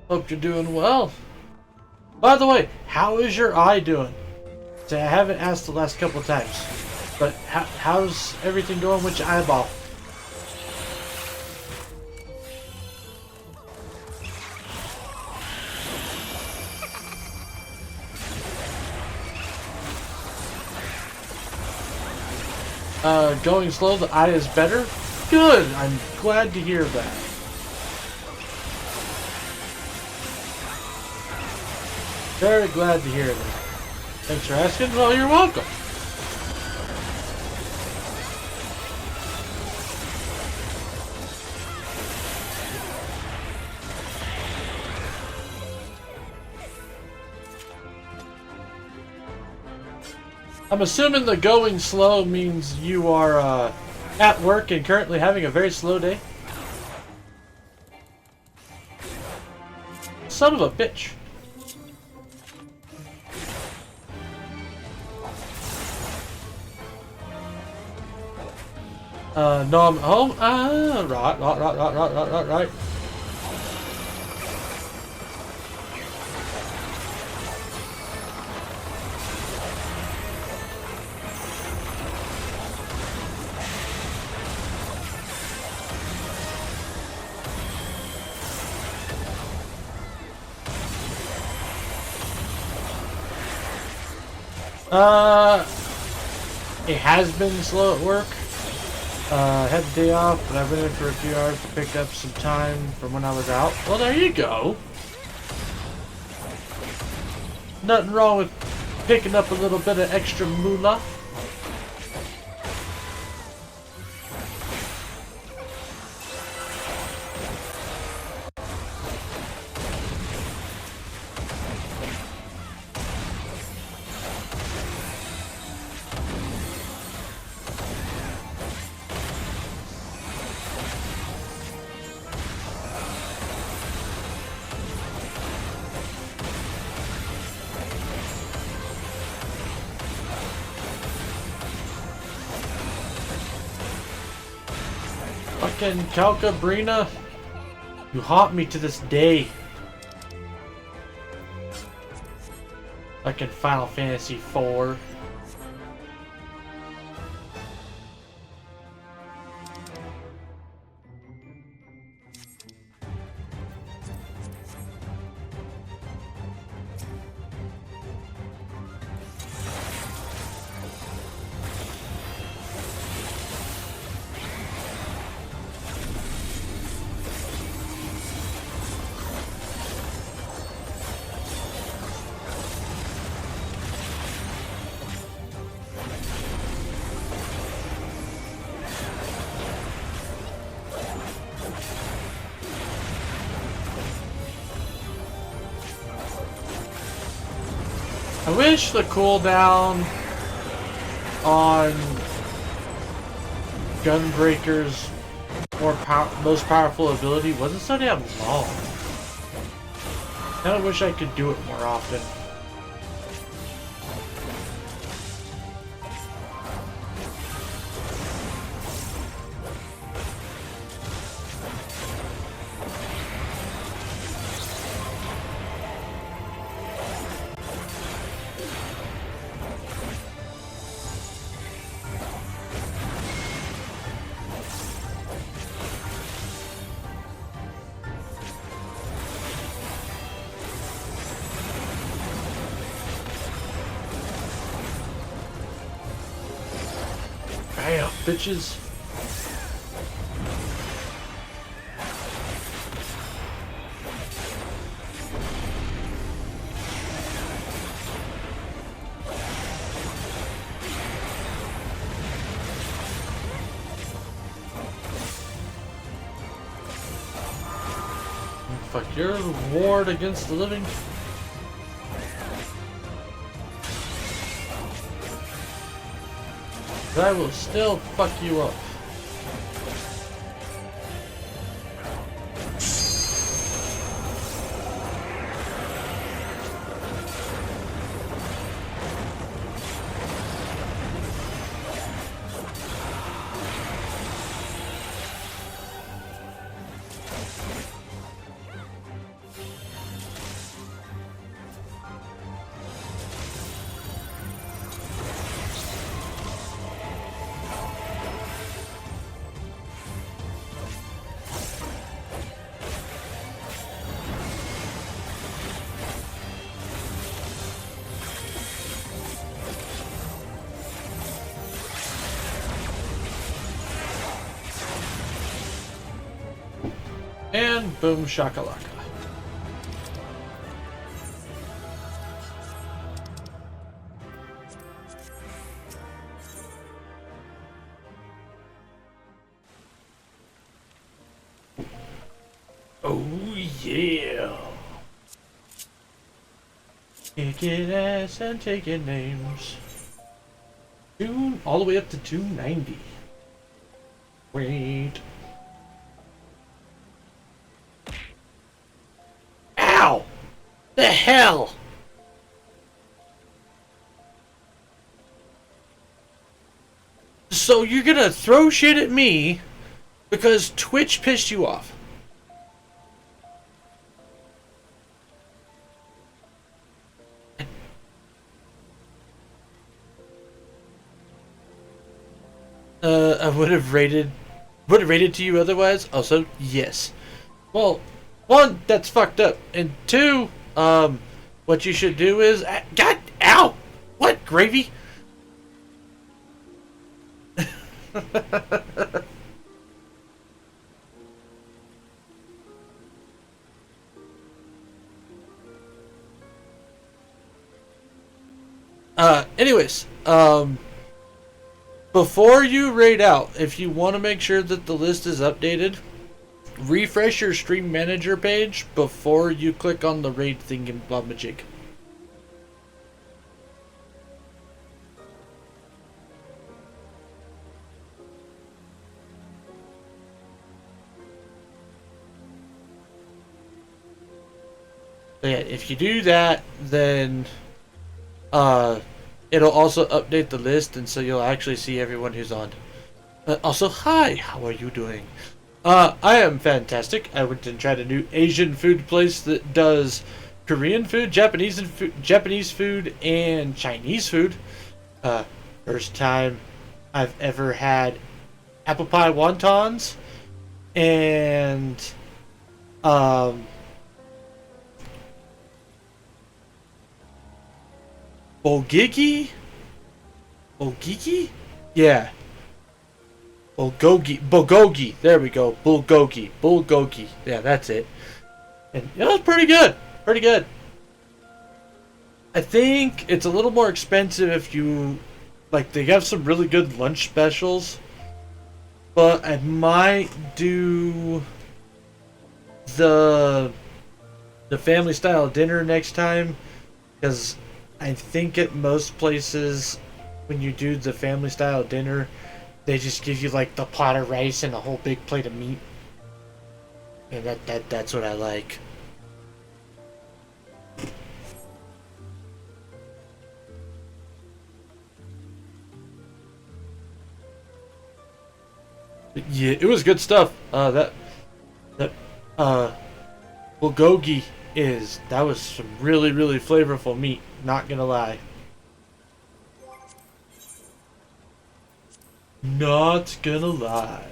Hope you're doing well. By the way, how is your eye doing? See, I haven't asked the last couple of times, but how's everything going with your eyeball? Going slow, the eye is better? Good, I'm glad to hear that. Very glad to hear that. Thanks for asking. Well, you're welcome. I'm assuming the going slow means you are at work and currently having a very slow day. Son of a bitch. No, I'm home. Right. It has been slow at work. Had the day off, but I went in for a few hours to pick up some time from when I was out. Well, there you go. Nothing wrong with picking up a little bit of extra moolah. Fucking Calcabrina, you haunt me to this day. Fucking Final Fantasy IV. I wish the cooldown on Gunbreaker's most powerful ability wasn't so damn long. I kinda wish I could do it more often. Bam, bitches. Fuck your ward against the living. I will still fuck you up. Boom shakalaka. Oh yeah. Kicking ass and taking names. All the way up to 290. Wait. Ow! The hell! So you're gonna throw shit at me because Twitch pissed you off? I would have rated to you otherwise. Also, yes. Well, one, that's fucked up, and two, what you should do is, God, ow, what gravy? Anyways, before you raid out, if you want to make sure that the list is updated, refresh your stream manager page before you click on the raid thing in Blobmajig. So yeah, if you do that, then it'll also update the list, and so you'll actually see everyone who's on. Also, hi, how are you doing? I am fantastic. I went and tried a new Asian food place that does Korean food, Japanese food, and Chinese food. First time I've ever had apple pie wontons, and bulgogi? Bulgogi? Yeah. Bulgogi. There we go. Bulgogi. Yeah, that's it. And it was pretty good. Pretty good. I think it's a little more expensive if you... Like, they have some really good lunch specials. But I might do the family style dinner next time. Because I think at most places, when you do the family style dinner, they just give you like the pot of rice and a whole big plate of meat. And that's what I like. Yeah, it was good stuff. Bulgogi that was some really, really flavorful meat, not gonna lie. Not gonna lie.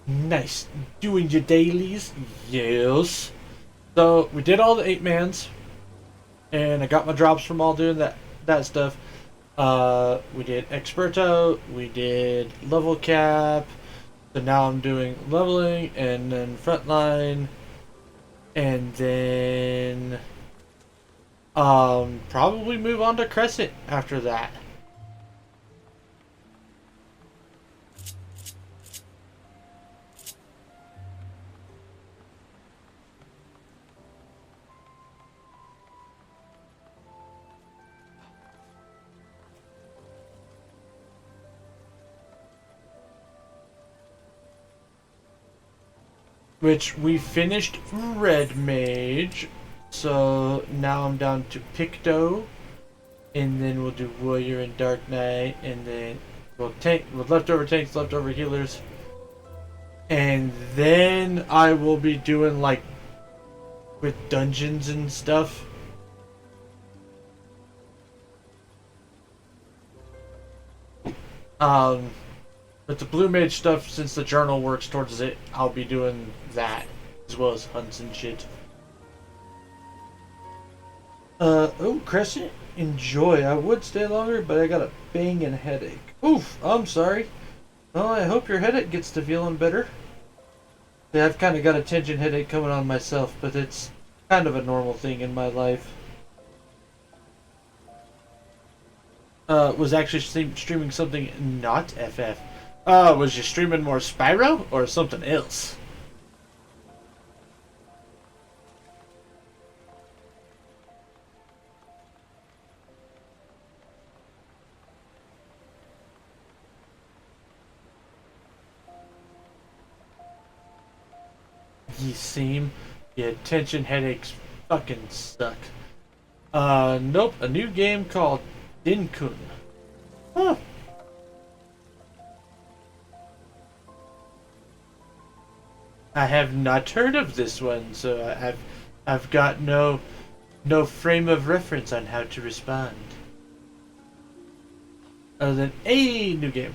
Nice. Doing your dailies? Yes. So, we did all the 8-mans. And I got my drops from all doing that stuff. We did Experto. We did level cap. So now I'm doing leveling and then frontline. And then... probably move on to Crescent after that. Which we finished Red Mage, so now I'm down to Picto, and then we'll do Warrior and Dark Knight, and then we'll tank with leftover tanks, leftover healers, and then I will be doing like with dungeons and stuff. But the Blue Mage stuff, since the journal works towards it, I'll be doing that, as well as hunts and shit. Oh, Crescent, enjoy. I would stay longer, but I got a banging headache. Oof, I'm sorry. Well, I hope your headache gets to feeling better. Yeah, I've kind of got a tension headache coming on myself, but it's kind of a normal thing in my life. Was actually streaming something not FF. Was you streaming more Spyro or something else? You seem. Yeah, tension headaches fucking suck. Nope, a new game called Dinkun. Huh. I have not heard of this one, so I've got no frame of reference on how to respond. Other than a new game.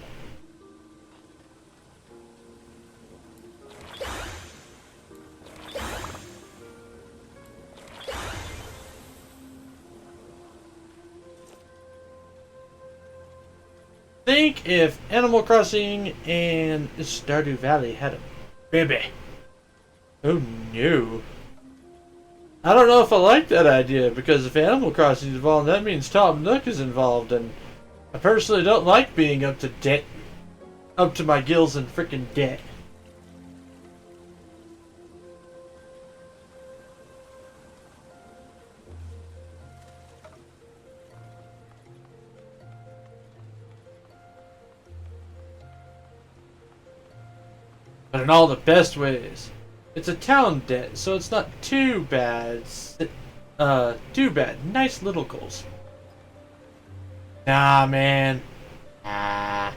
Think if Animal Crossing and Stardew Valley had a baby. Oh no. I don't know if I like that idea, because if Animal Crossing is involved, that means Tom Nook is involved, and I personally don't like being up to my gills in frickin' debt. But in all the best ways. It's a town debt, so it's not too bad. Too bad. Nice little goals. Nah, man. Ah.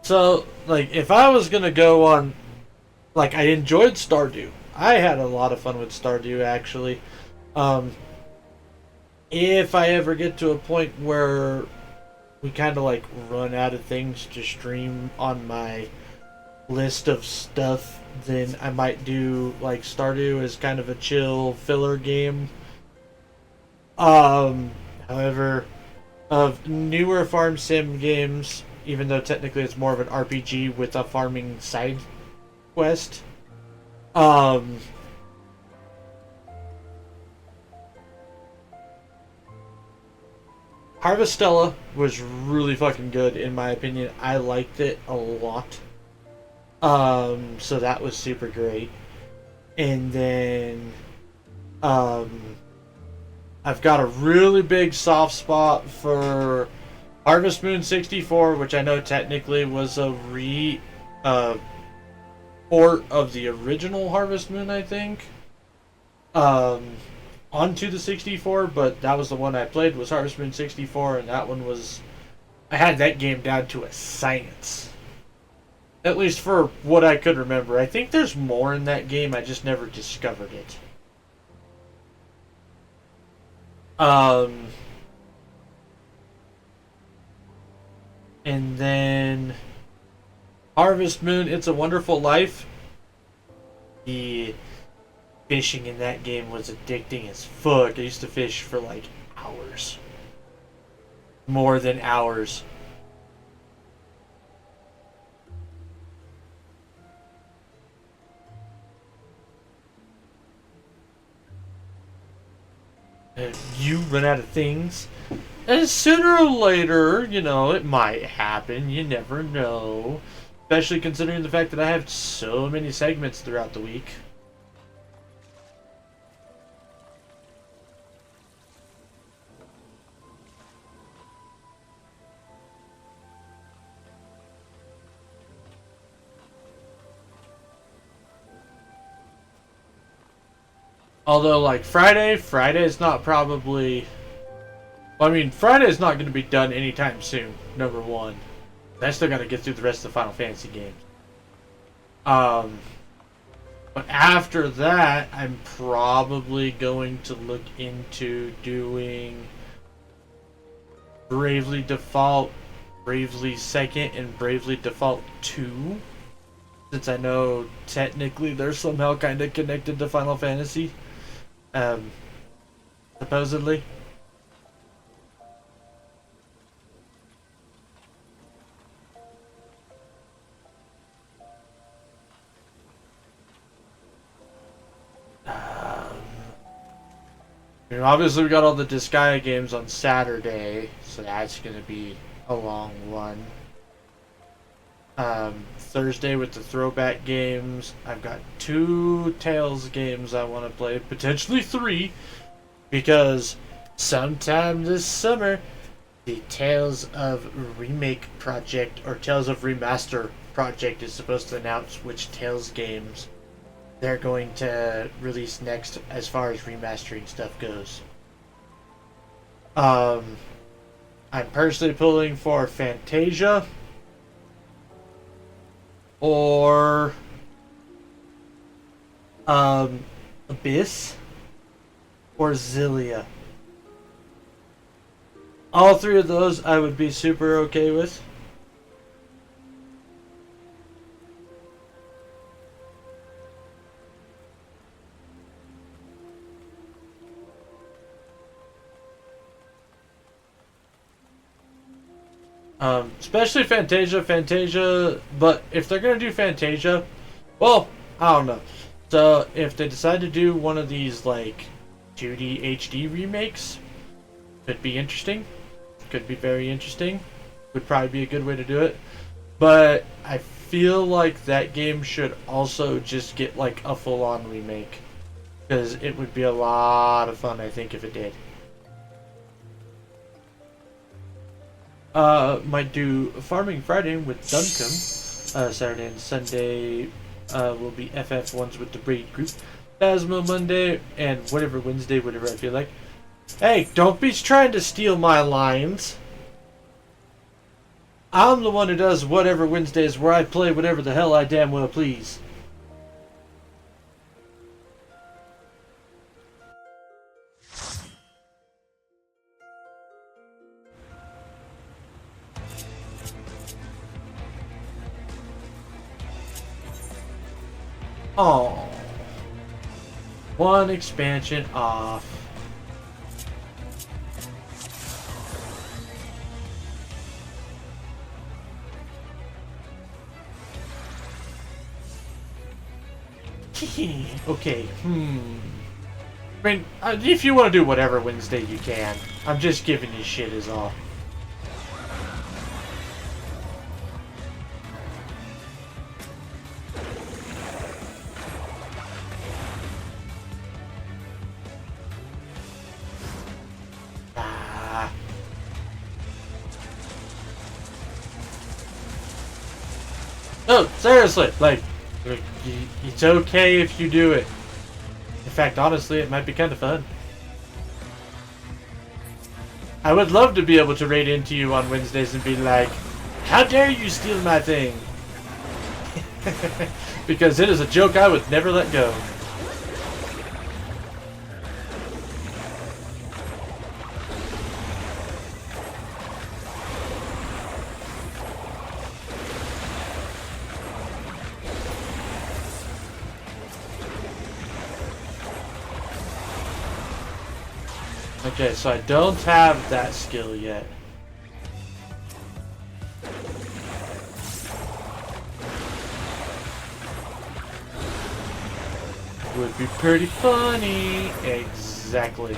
So, like, if I was gonna go on... Like, I enjoyed Stardew. I had a lot of fun with Stardew, actually. If I ever get to a point where we kind of like run out of things to stream on my list of stuff, then I might do like Stardew as kind of a chill filler game. However, of newer farm sim games, even though technically it's more of an RPG with a farming side quest, Harvestella was really fucking good in my opinion. I liked it a lot. So that was super great. And then I've got a really big soft spot for Harvest Moon 64, which I know technically was a port of the original Harvest Moon, I think. Onto the 64, but that was the one I played, was Harvest Moon 64, and that one was... I had that game down to a science. At least for what I could remember. I think there's more in that game, I just never discovered it. And then... Harvest Moon, It's a Wonderful Life. The fishing in that game was addicting as fuck. I used to fish for like hours. More than hours. And you run out of things. And sooner or later, you know, it might happen. You never know. Especially considering the fact that I have so many segments throughout the week. Although, like, Friday's not probably... Well, I mean, Friday's not going to be done anytime soon, number one. I still got to get through the rest of the Final Fantasy games. But after that, I'm probably going to look into doing Bravely Default, Bravely Second, and Bravely Default 2. since I know technically they're somehow kind of connected to Final Fantasy. Supposedly. Obviously we got all the Disgaea games on Saturday, so that's gonna be a long one. Thursday with the throwback games, I've got 2 Tales games I want to play, potentially 3, because sometime this summer, the Tales of Remake project, or Tales of Remaster project, is supposed to announce which Tales games they're going to release next as far as remastering stuff goes. I'm personally pulling for Fantasia or Abyss or Zillia. All 3 of those I would be super okay with. Especially Fantasia, but if they're gonna do Fantasia, well, I don't know. So if they decide to do one of these like 2D HD remakes, could be interesting. Could be very interesting. Would probably be a good way to do it. But I feel like that game should also just get like a full-on remake, because it would be a lot of fun, I think, if it did. Might do Farming Friday with Duncombe. Saturday and Sunday will be FF1s with the Braid Group. Phasma Monday, and whatever Wednesday, whatever I feel like. Hey, don't be trying to steal my lines. I'm the one who does whatever Wednesdays, where I play whatever the hell I damn well please. Oh, 1 expansion off. Okay, I mean, if you want to do whatever Wednesday, you can. I'm just giving you shit is all. No, seriously, like, it's okay if you do it. In fact, honestly, it might be kind of fun. I would love to be able to raid into you on Wednesdays and be like, how dare you steal my thing? Because it is a joke I would never let go. Okay, so I don't have that skill yet. Would be pretty funny. Exactly.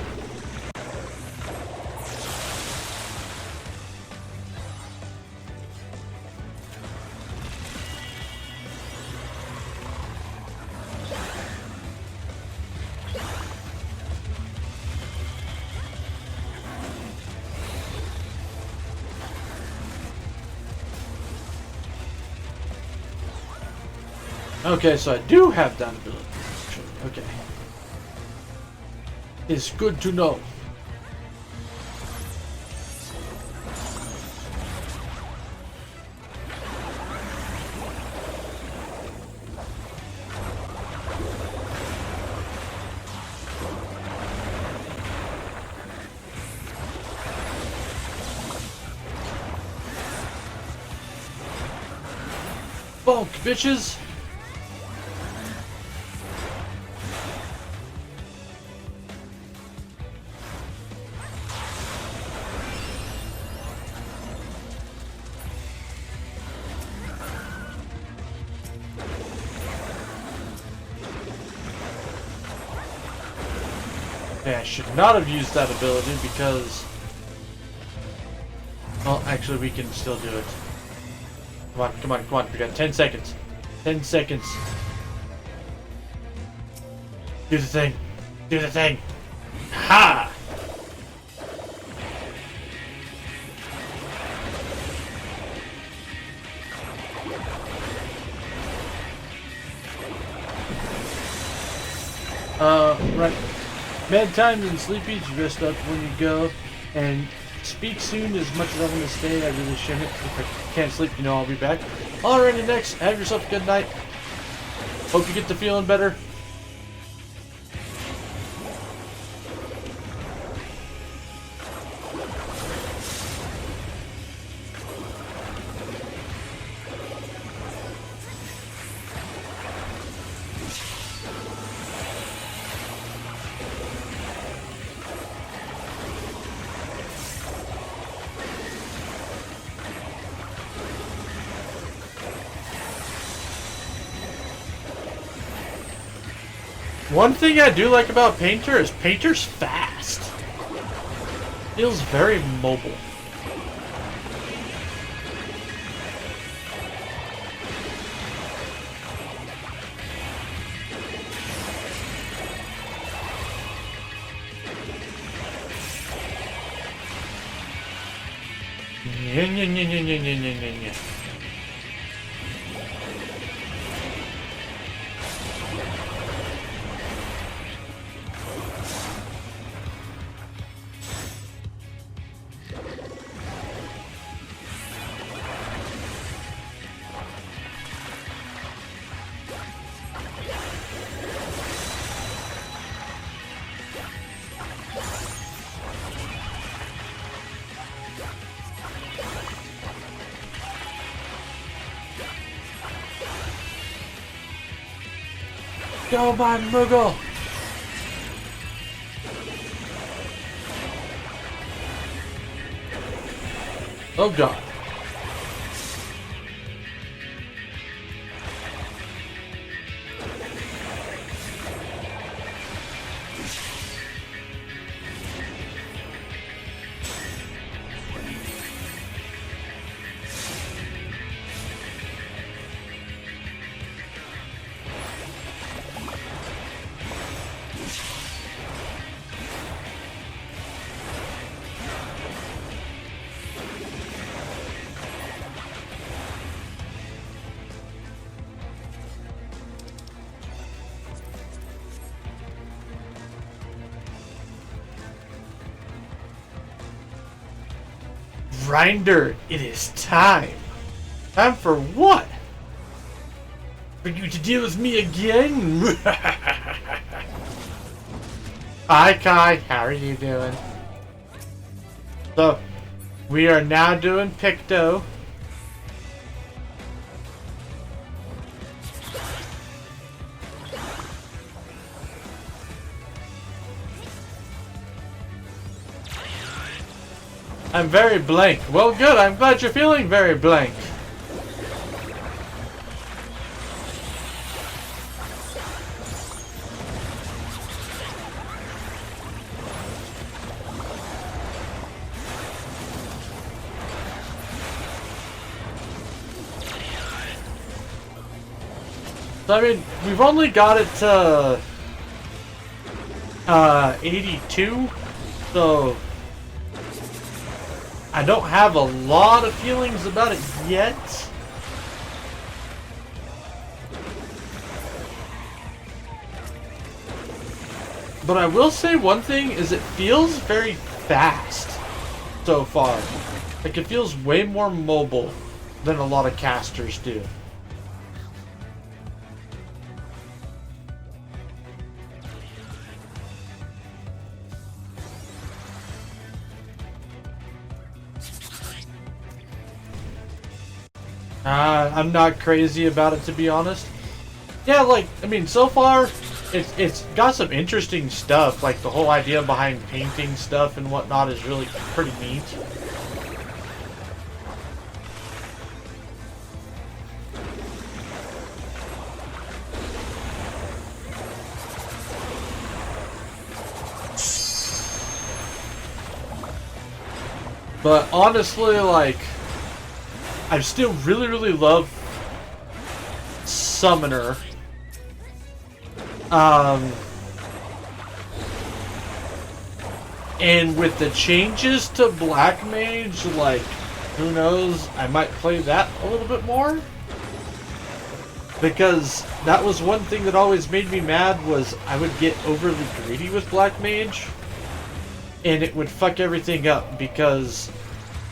Okay, so I do have that ability. Okay. It's good to know. Bonk, bitches! Okay, I should not have used that ability because... Well, actually, we can still do it. Come on, come on, come on. We got 10 seconds. 10 seconds. Do the thing. Do the thing. Ha! Right. Bedtime and sleepy, dressed up when you go. And speak soon as much as I'm going to stay. I really shouldn't. If I can't sleep, you know I'll be back. Alrighty, next. Have yourself a good night. Hope you get to feeling better. One thing I do like about Painter is Painter's fast. Feels very mobile. Yeah. Go, my Moogle! Oh god. Grinder, it is time. Time for what? For you to deal with me again? Hi Kai, how are you doing? So, we are now doing Picto. I'm very blank. Well, good. I'm glad you're feeling very blank. So, I mean, we've only got it to 82, so I don't have a lot of feelings about it yet. But I will say one thing is it feels very fast so far. Like it feels way more mobile than a lot of casters do. I'm not crazy about it, to be honest. Yeah, like, I mean, so far, it's got some interesting stuff. Like, the whole idea behind painting stuff and whatnot is really pretty neat. But honestly, like, I still really love Summoner. And with the changes to Black Mage, like, who knows, I might play that a little bit more. Because that was one thing that always made me mad, was I would get overly greedy with Black Mage. And it would fuck everything up because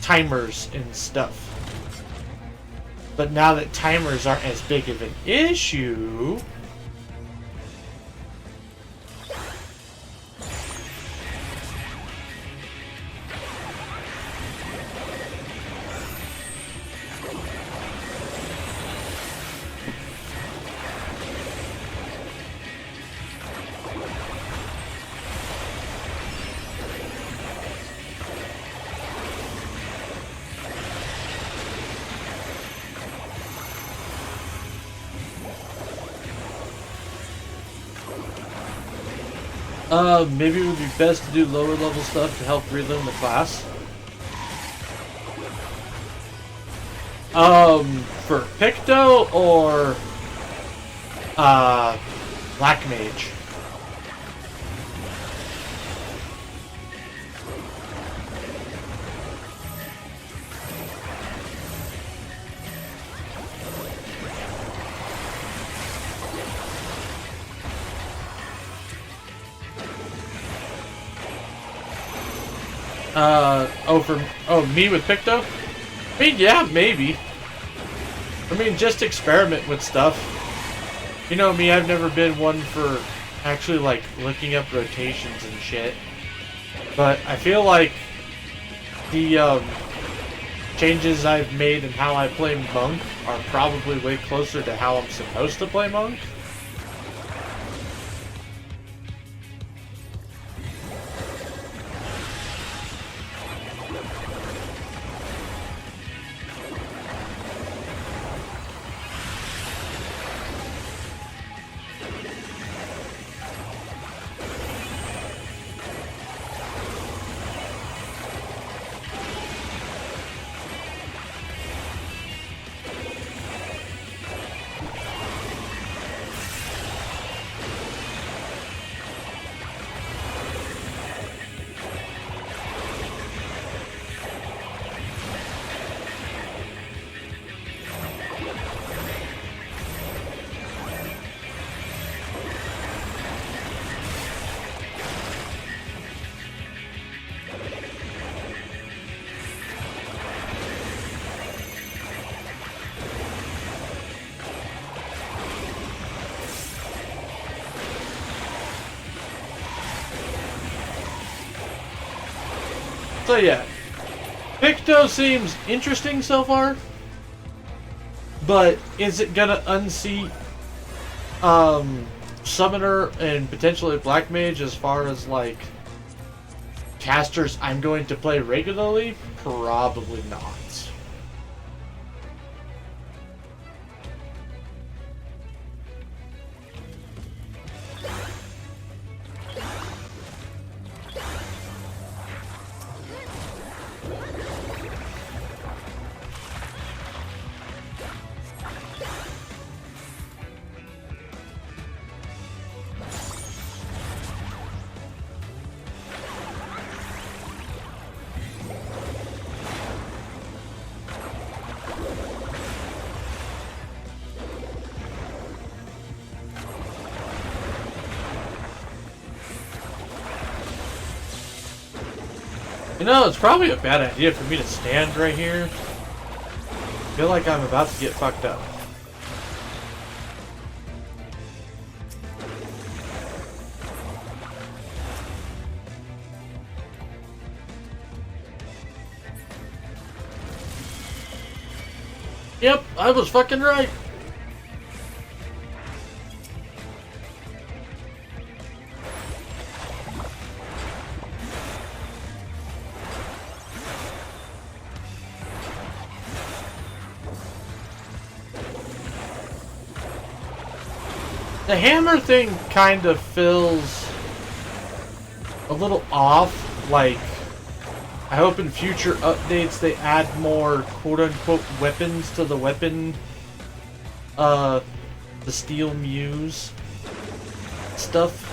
timers and stuff. But now that timers aren't as big of an issue... maybe it would be best to do lower level stuff to help relearn the class. For Picto or Black Mage? Me with Picto? I mean, yeah, maybe. I mean, just experiment with stuff. You know me, I've never been one for actually, like, looking up rotations and shit. But I feel like the, changes I've made in how I play Monk are probably way closer to how I'm supposed to play Monk. So yeah, Picto seems interesting so far, but is it gonna unseat Summoner and potentially Black Mage as far as like casters I'm going to play regularly? Probably not. You know, it's probably a bad idea for me to stand right here. I feel like I'm about to get fucked up. Yep, I was fucking right. The hammer thing kind of feels a little off, like I hope in future updates they add more quote-unquote weapons to the weapon, the Steel Muse stuff.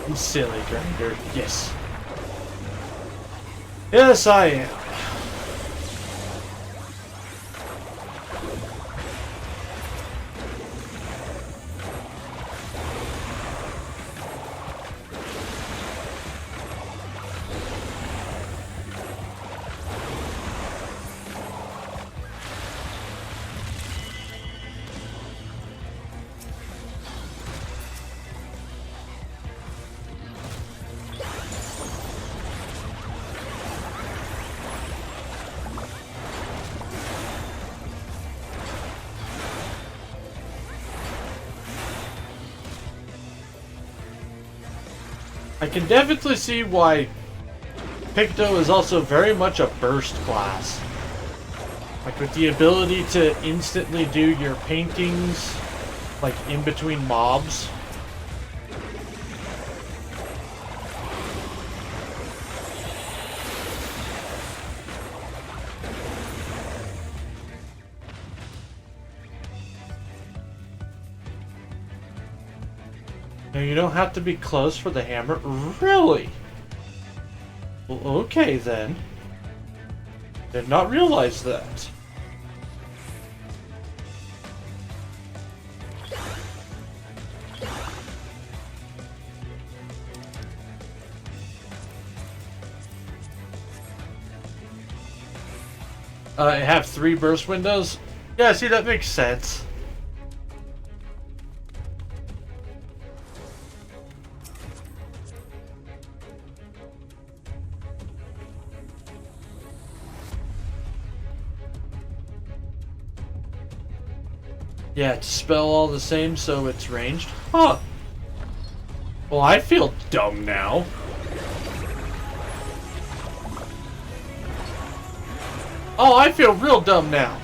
I'm silly, Grinder. Yes. Yes, I am. I can definitely see why Picto is also very much a burst class. Like with the ability to instantly do your paintings like in between mobs. Now you don't have to be close for the hammer. Really? Well, okay then. Did not realize that. I have 3 burst windows. Yeah, see, that makes sense. Yeah, to spell all the same so it's ranged. Huh. Well, I feel dumb now. Oh, I feel real dumb now.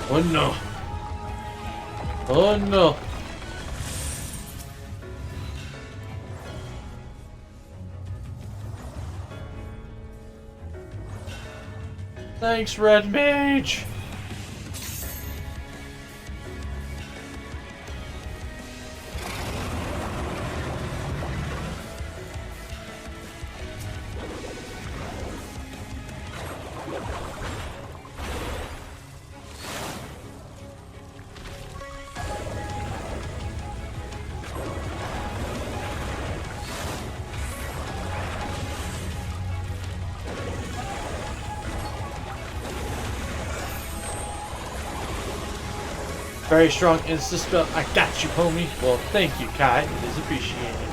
Oh no. Oh no. Thanks, Red Mage. Very strong insta spell. I got you, homie. Well, thank you, Kai. It is appreciated.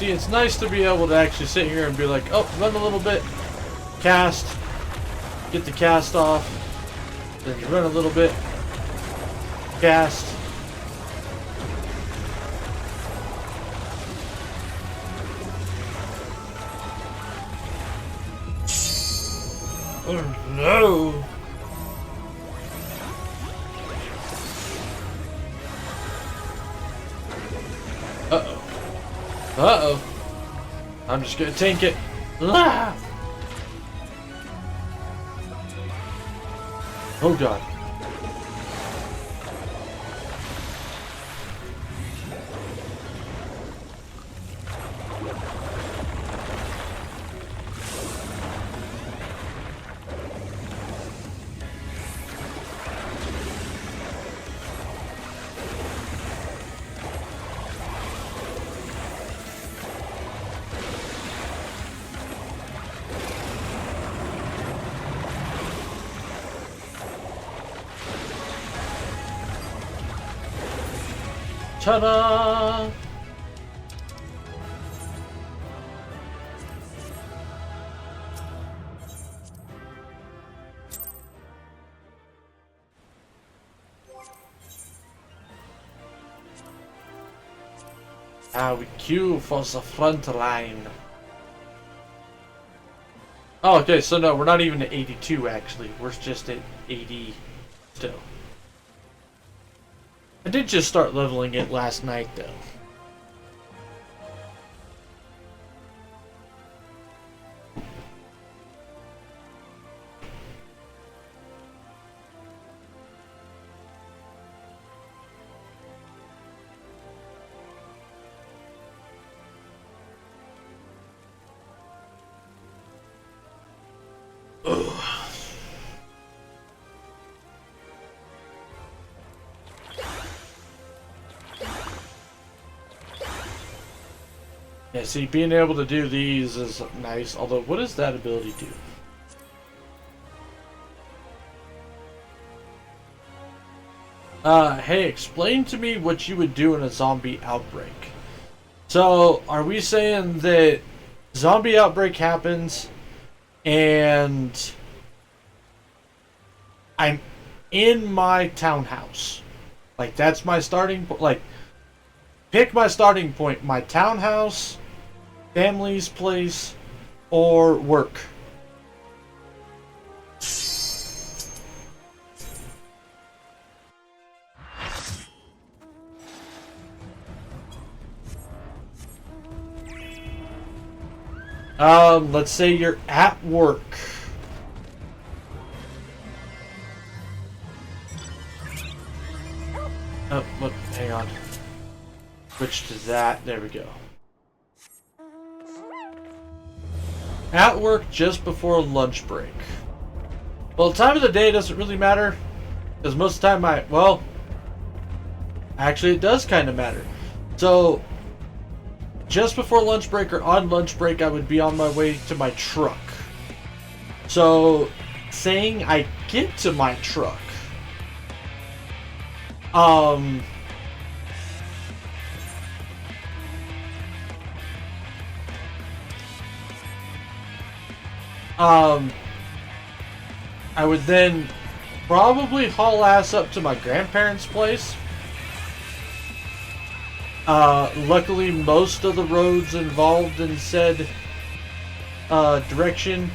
See, it's nice to be able to actually sit here and be like, oh, run a little bit, cast, get the cast off, then you run a little bit, cast. Oh no! Uh-oh. Uh-oh. I'm just gonna tank it. Ah! Oh god. Ta-da! We queue for the front line. Oh, okay, so no, we're not even at 82 actually. We're just at 80 still. I did just start leveling it last night though. Yeah, see, being able to do these is nice, although what does that ability do? Hey, explain to me what you would do in a zombie outbreak. So, are we saying that zombie outbreak happens and I'm in my townhouse? Like, that's my starting point. Like, pick my starting point, my townhouse, family's place, or work. Let's say you're at work. Oh, look, hang on. Switch to that, there we go. At work just before lunch break. Well, the time of the day doesn't really matter, because most of the time well, actually it does kind of matter. So, just before lunch break or on lunch break, I would be on my way to my truck. So, saying I get to my truck, I would then probably haul ass up to my grandparents' place. Luckily, most of the roads involved in said direction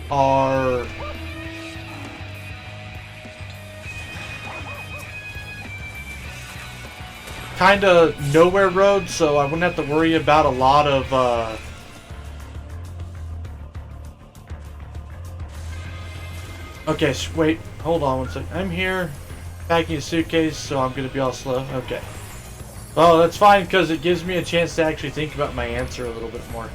are kind of nowhere roads, so I wouldn't have to worry about a lot of okay, wait, hold on one second. I'm here packing a suitcase, so I'm gonna be all slow. Okay. Well, that's fine, because it gives me a chance to actually think about my answer a little bit more.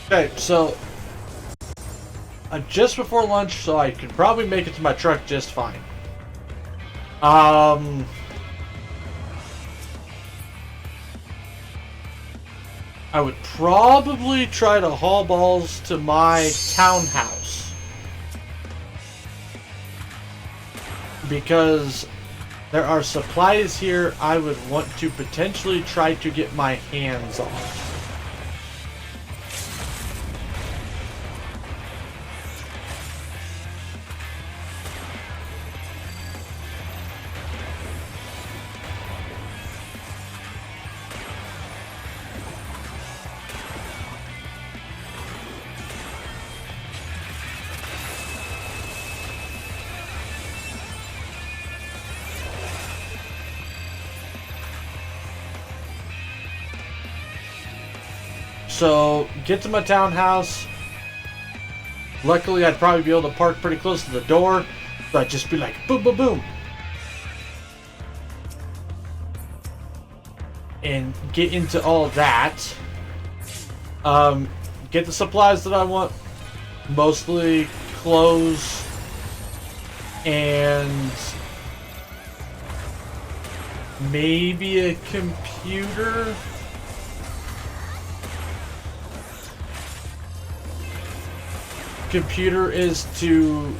Okay, so just before lunch, so I could probably make it to my truck just fine. I would probably try to haul balls to my townhouse. Because there are supplies here I would want to potentially try to get my hands on. So, get to my townhouse. Luckily, I'd probably be able to park pretty close to the door. So I'd just be like, boom, boom, boom. And get into all that. Get the supplies that I want. Mostly clothes. And maybe a computer. Computer is to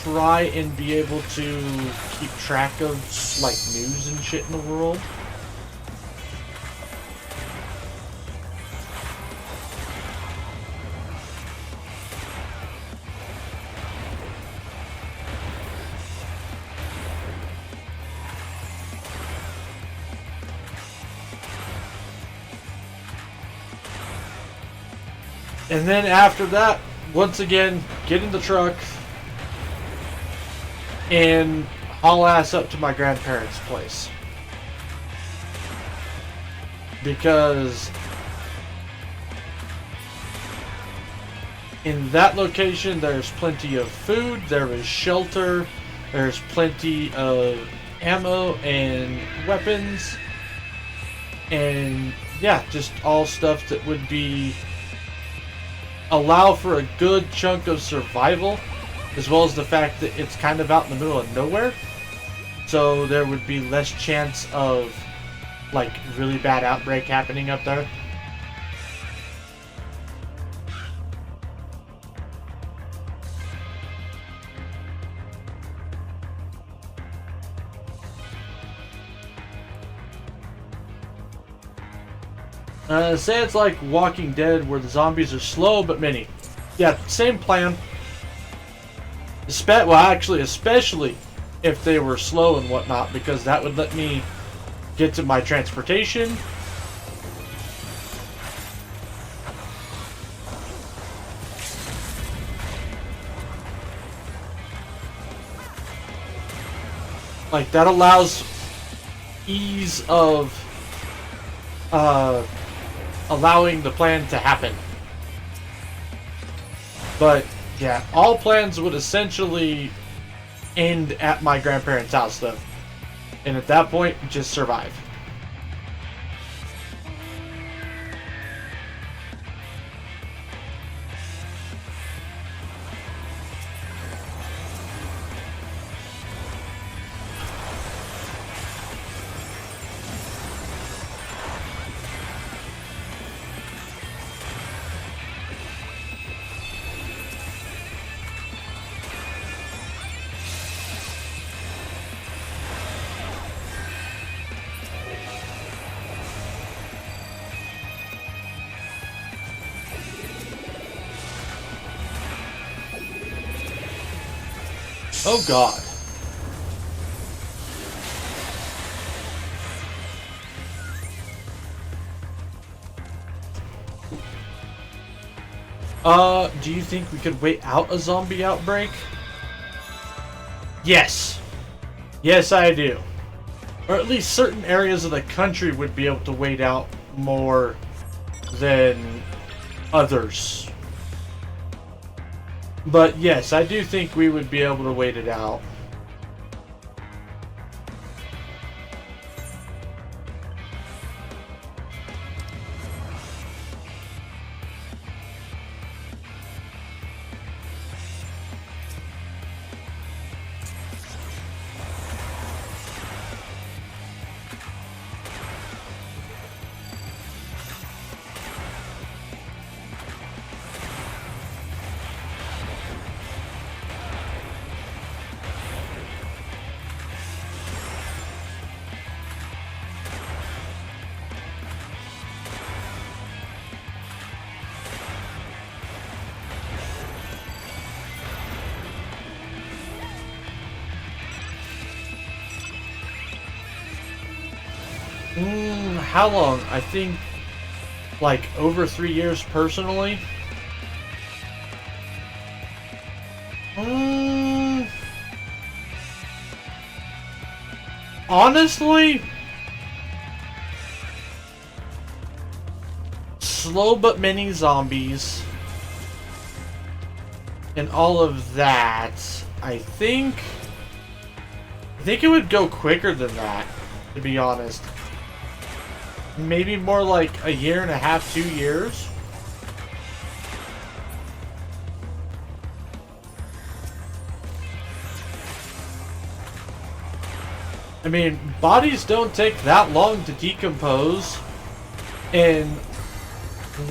try and be able to keep track of like news and shit in the world. And then after that, once again, get in the truck and haul ass up to my grandparents' place. Because in that location, there's plenty of food, there is shelter, there's plenty of ammo and weapons, and yeah, just all stuff that would be allow for a good chunk of survival, as well as the fact that it's kind of out in the middle of nowhere, so there would be less chance of like really bad outbreak happening up there. Say it's like Walking Dead, where the zombies are slow but many. Yeah, same plan. Well, actually, especially if they were slow and whatnot, because that would let me get to my transportation. Like, that allows ease of allowing the plan to happen. But yeah, all plans would essentially end at my grandparents' house though. And at that point, just survive. Oh God. Do you think we could wait out a zombie outbreak? Yes. Yes, I do. Or at least certain areas of the country would be able to wait out more than others. But yes, I do think we would be able to wait it out. how long? I think like over 3 years personally. Honestly, slow but many zombies and all of that. I think it would go quicker than that, to be honest. Maybe more like a year and a half, 2 years. I mean, bodies don't take that long to decompose, and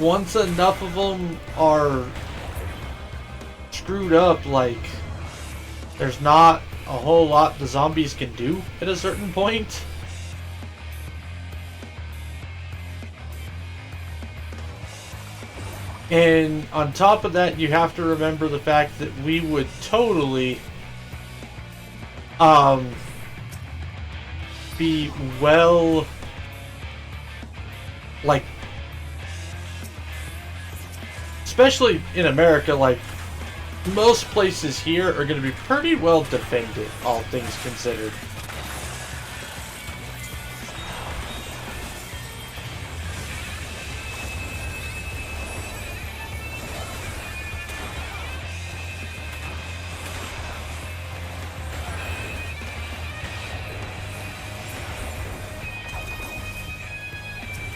once enough of them are screwed up, like, there's not a whole lot the zombies can do at a certain point. And on top of that, you have to remember the fact that we would totally be well, like, especially in America, like, most places here are going to be pretty well defended, all things considered.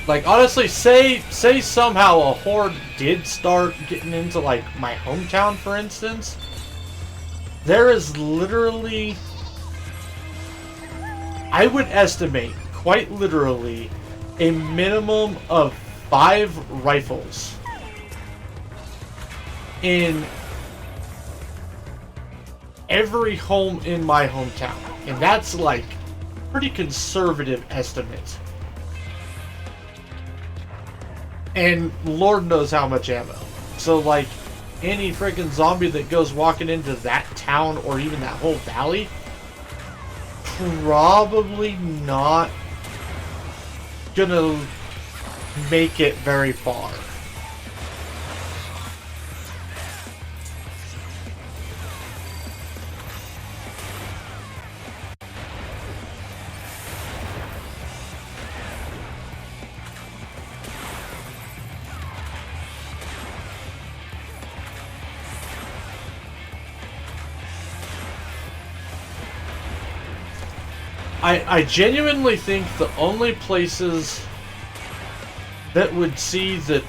Like, honestly, say somehow a horde did start getting into, like, my hometown, for instance. There is literally, I would estimate, quite literally, a minimum of 5 rifles in every home in my hometown. And that's, like, pretty conservative estimate. And Lord knows how much ammo. So, like, any freaking zombie that goes walking into that town or even that whole valley, probably not gonna make it very far. I genuinely think the only places that would see the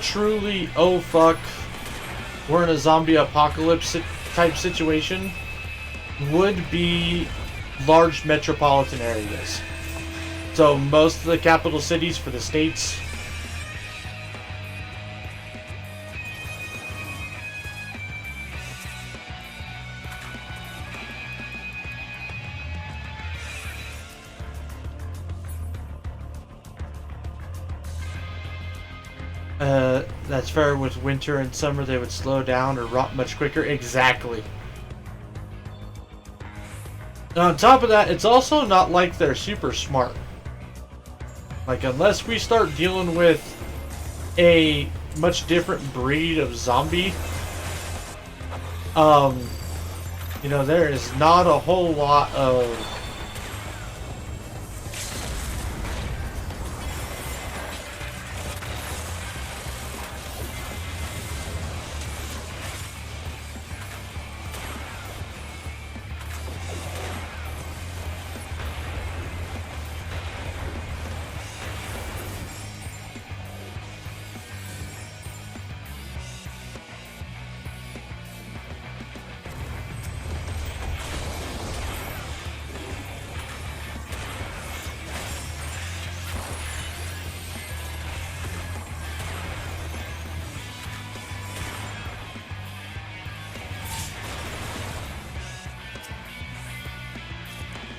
truly, oh fuck, we're in a zombie apocalypse type situation would be large metropolitan areas. So most of the capital cities for the states. That's fair. With winter and summer, they would slow down or rot much quicker. Exactly. And on top of that, it's also not like they're super smart. Like, unless we start dealing with a much different breed of zombie, you know, there is not a whole lot of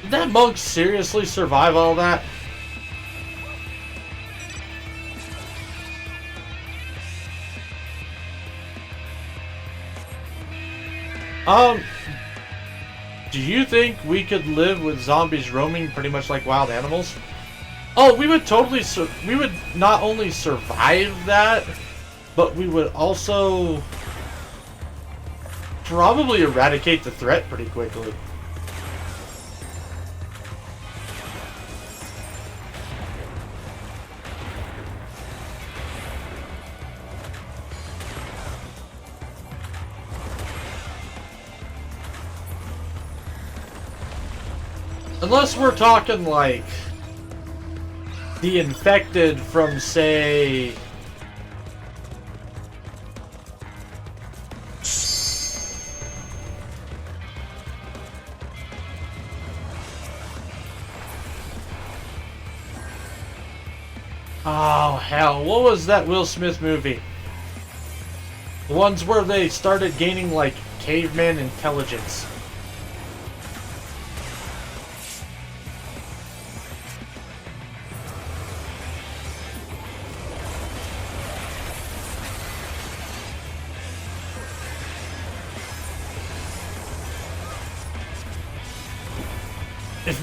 Did that monk seriously survive all that? Do you think we could live with zombies roaming pretty much like wild animals? Oh, we would totally. We would not only survive that, but we would also probably eradicate the threat pretty quickly. Unless we're talking like the infected from, say, oh hell, what was that Will Smith movie? The ones where they started gaining like caveman intelligence.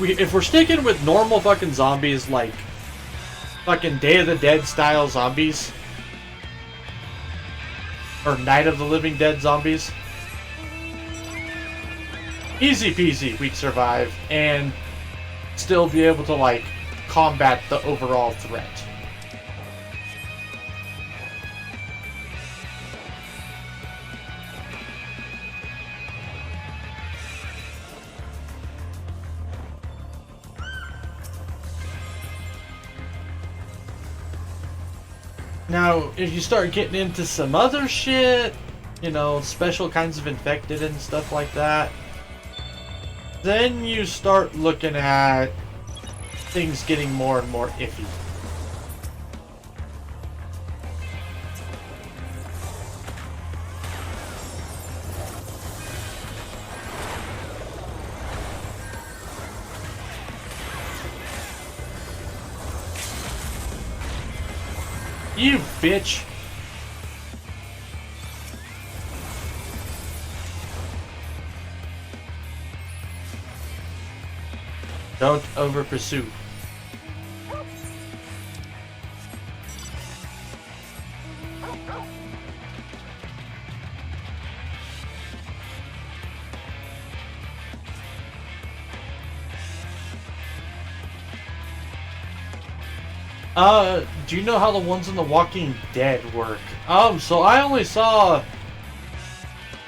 If we're sticking with normal fucking zombies, like fucking Day of the Dead style zombies, or Night of the Living Dead zombies, easy peasy, we'd survive and still be able to like combat the overall threat. Now, if you start getting into some other shit, you know, special kinds of infected and stuff like that, then you start looking at things getting more and more iffy. You bitch! Don't over pursue. Do you know how the ones in The Walking Dead work? So I only saw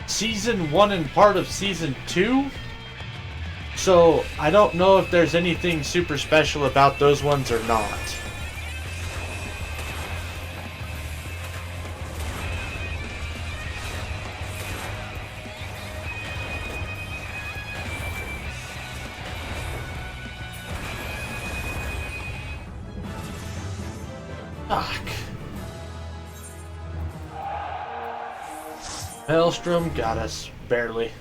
Season 1 and part of Season 2. So I don't know if there's anything super special about those ones or not. Fuck. Maelstrom got us, barely.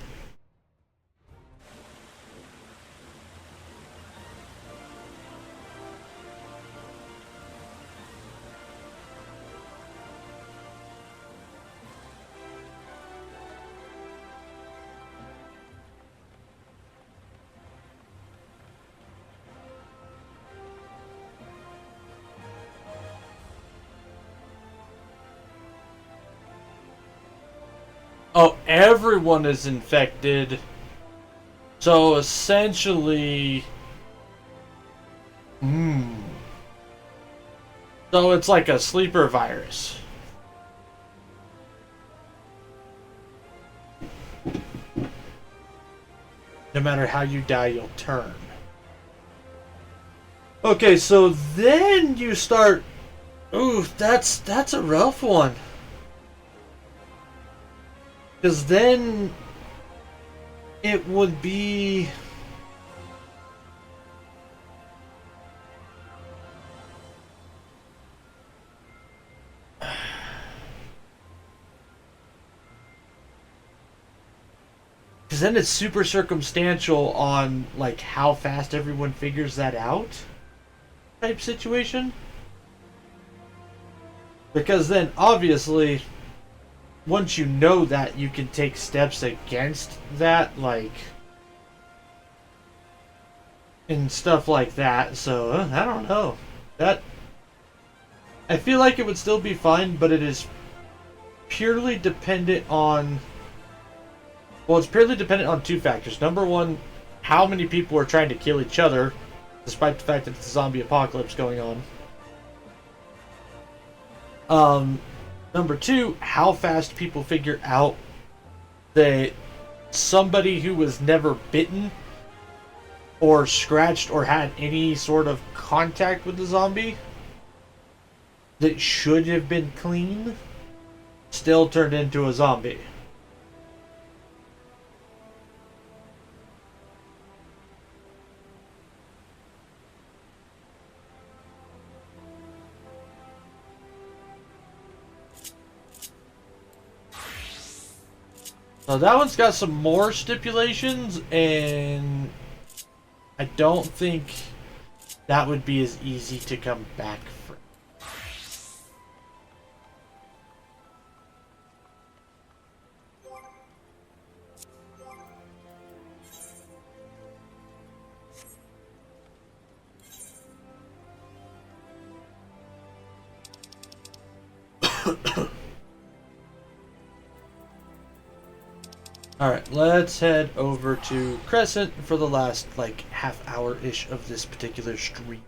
Oh, everyone is infected. So essentially... So it's like a sleeper virus. No matter how you die, you'll turn. Okay, so then you start... Ooh, that's a rough one. Because then it would be... Because then it's super circumstantial on like how fast everyone figures that out type situation. Because then obviously... Once you know that, you can take steps against that, like, and stuff like that. So I don't know. That I feel like it would still be fine, but it is purely dependent on. Well, it's purely dependent on two factors. Number one, how many people are trying to kill each other, despite the fact that it's a zombie apocalypse going on. Number two, how fast people figure out that somebody who was never bitten or scratched or had any sort of contact with the zombie that should have been clean still turned into a zombie. So that one's got some more stipulations, and I don't think that would be as easy to come back from. Alright, let's head over to Crescent for the last, like, half hour-ish of this particular stream.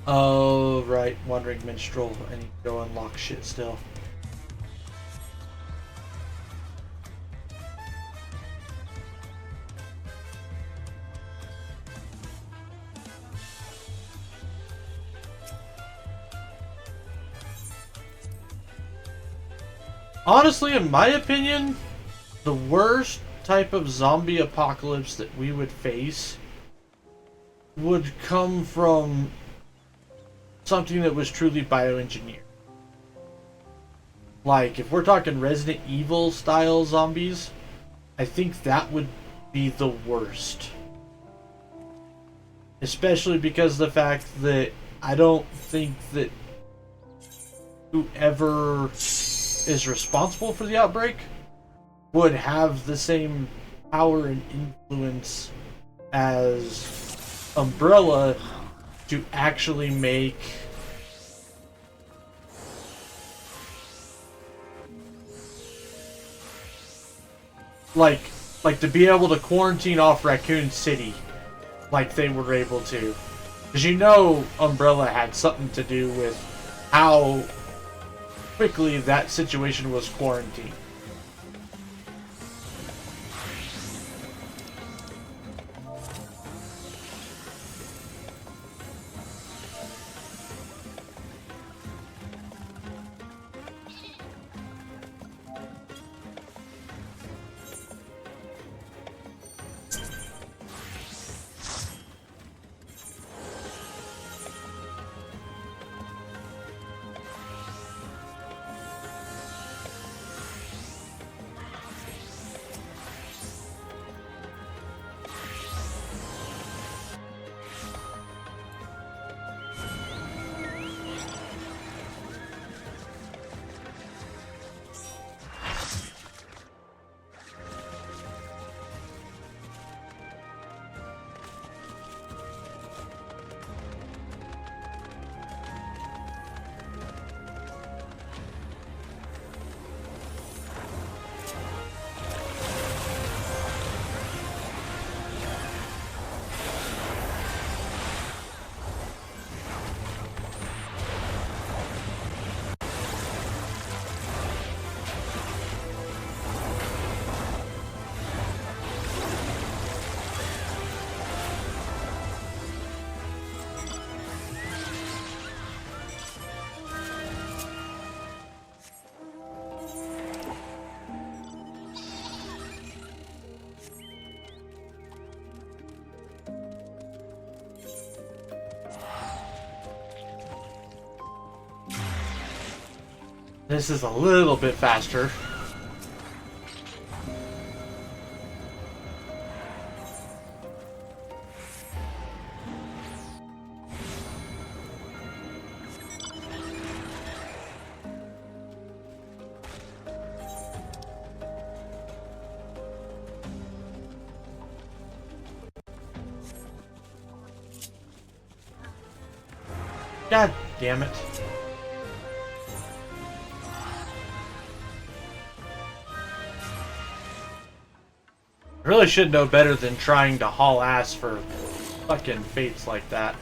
Oh, right, Wandering Minstrel. I need to go unlock shit still. Honestly, in my opinion, the worst type of zombie apocalypse that we would face would come from something that was truly bioengineered. Like, if we're talking Resident Evil style zombies, I think that would be the worst. Especially because of the fact that I don't think that whoever is responsible for the outbreak would have the same power and influence as Umbrella to actually make like to be able to quarantine off Raccoon City like they were able to. Because you know Umbrella had something to do with how quickly that situation was quarantined. This is a little bit faster. God damn it. I really should know better than trying to haul ass for fucking fates like that.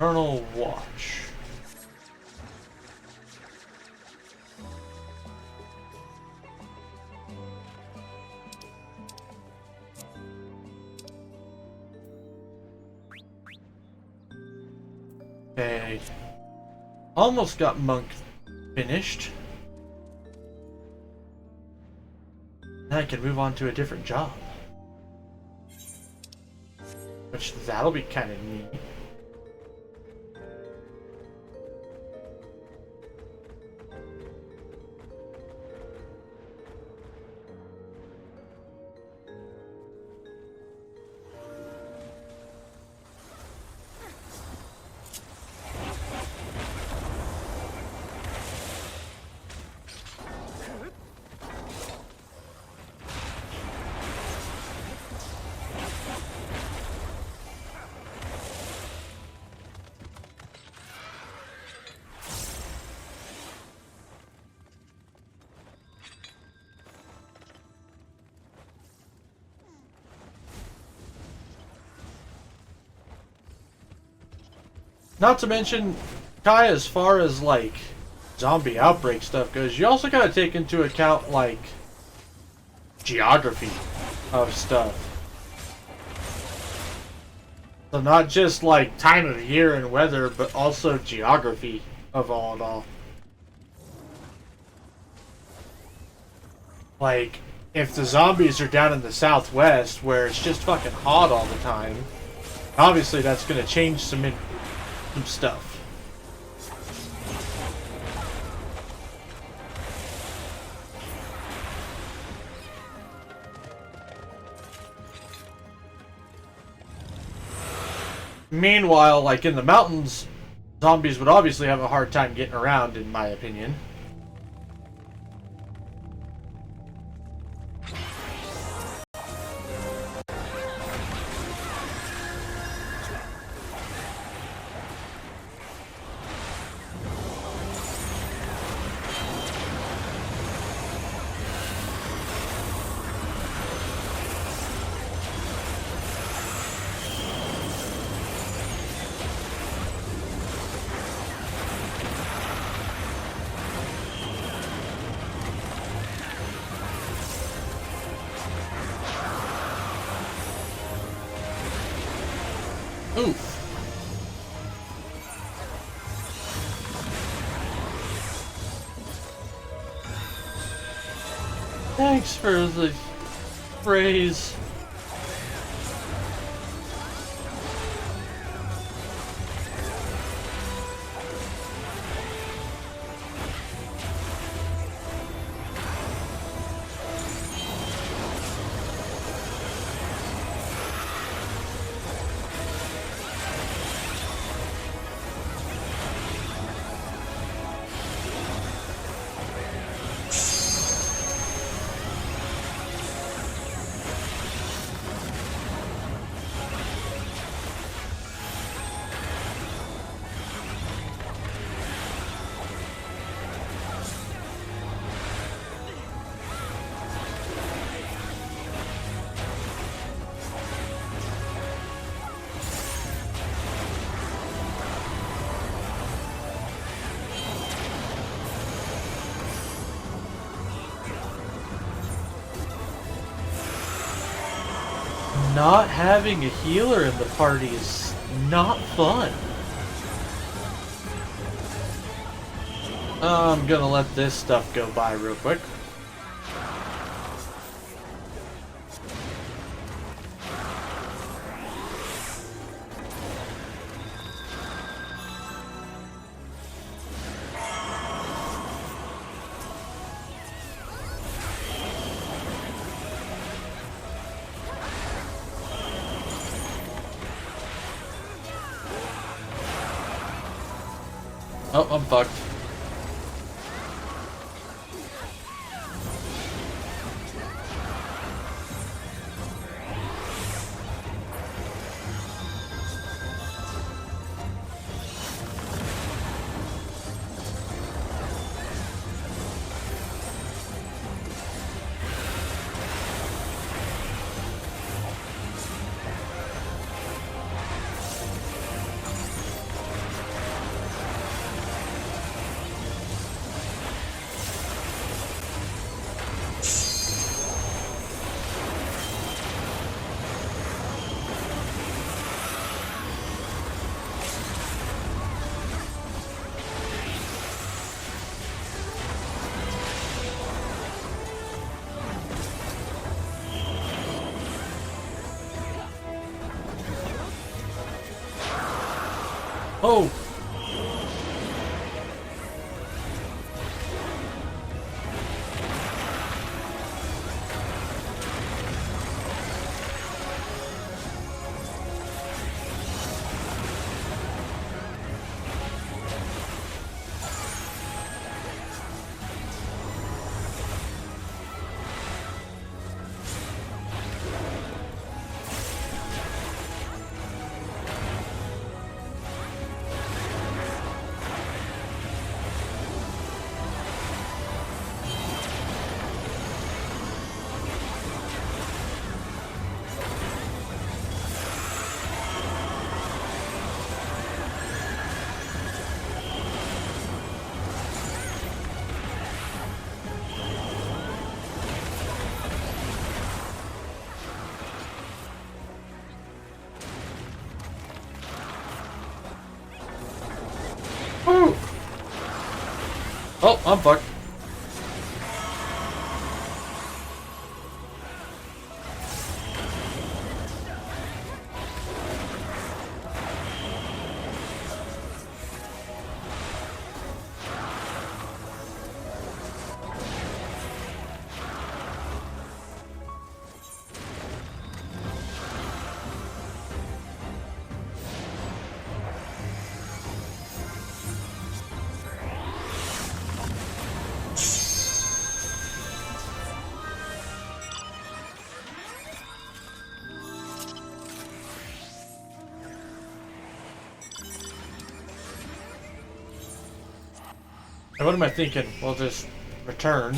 Eternal Watch. Okay. Almost got Monk finished. Then I can move on to a different job. Which, that'll be kind of neat. Not to mention, Kai, as far as like zombie outbreak stuff goes, you also gotta take into account like geography of stuff. So not just like time of year and weather, but also geography of all in all. Like, if the zombies are down in the southwest where it's just fucking hot all the time, obviously that's gonna change some stuff. Meanwhile, like in the mountains, zombies would obviously have a hard time getting around, in my opinion. Oof. Thanks for the praise. Not having a healer in the party is not fun. I'm gonna let this stuff go by real quick. Oh, I'm fucked. Oh! Woo! Oh, I'm fucked. And what am I thinking? We'll just return.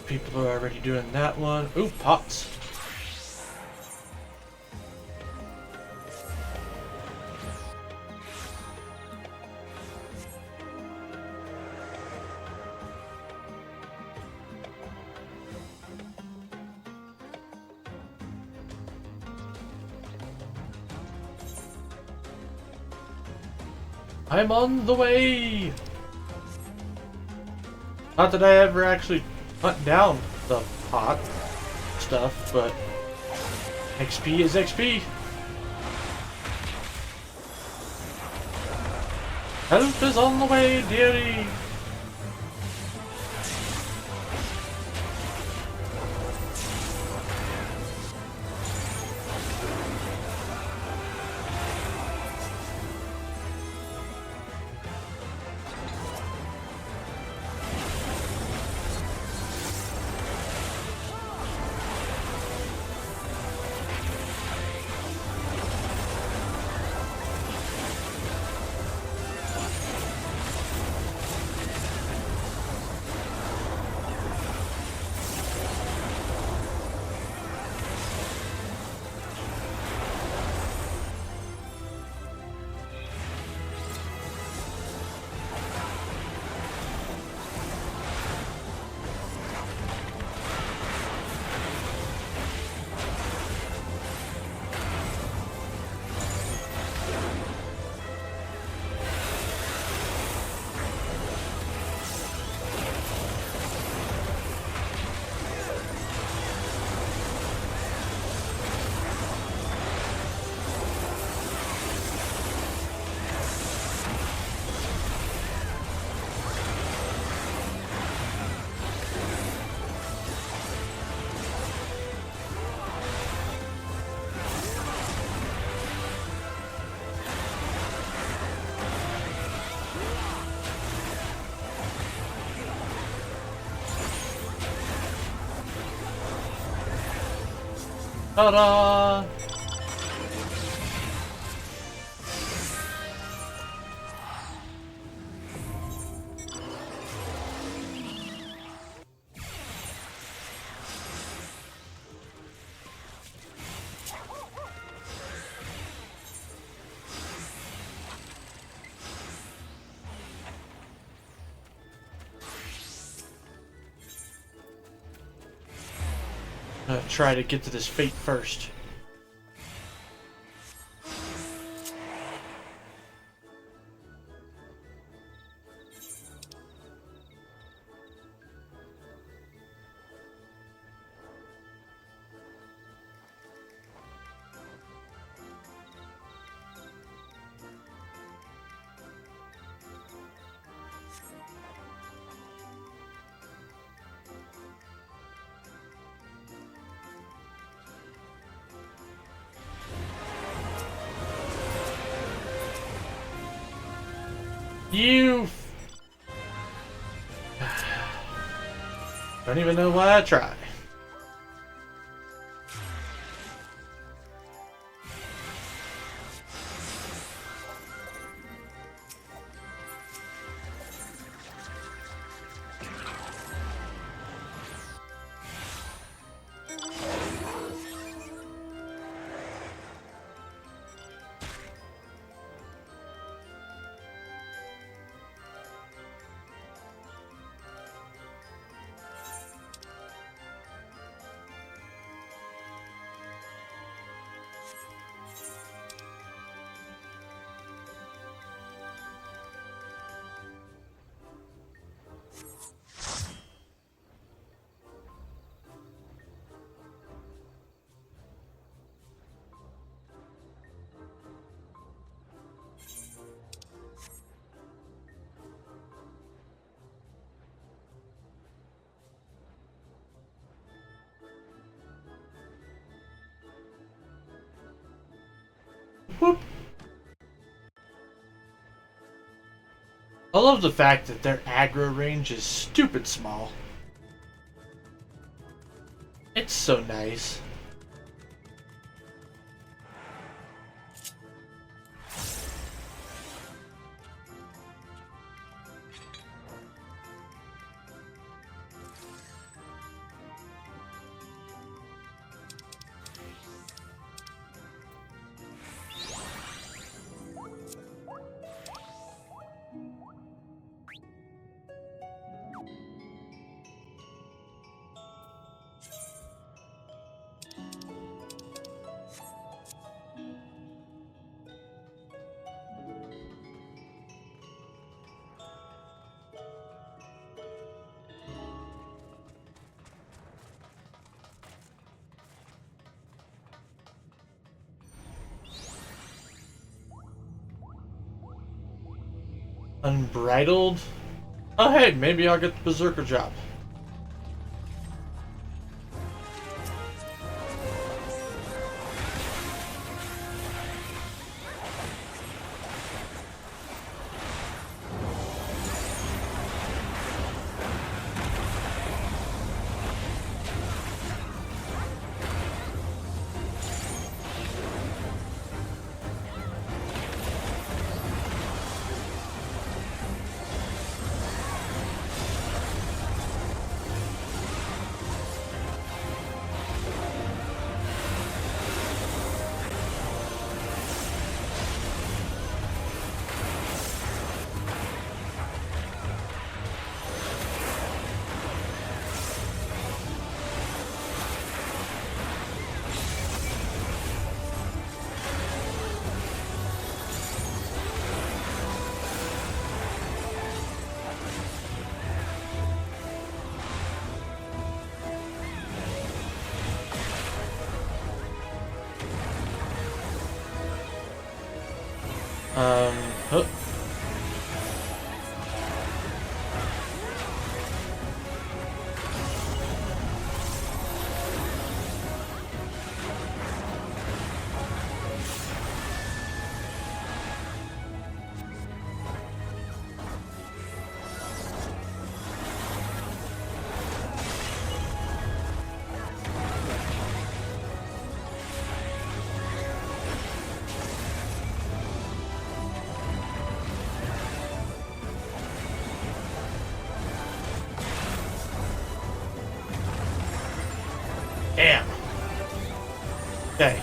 People are already doing that one. Ooh, pots. I'm on the way! Not that I ever actually hunt down the pot stuff, but XP is XP. Help is on the way, dearie! Ta-da! Try to get to this fate first. You don't even know why I try. Whoop. I love the fact that their aggro range is stupid small. It's so nice. Unbridled? Oh hey, maybe I'll get the Berserker job. Huh. Okay.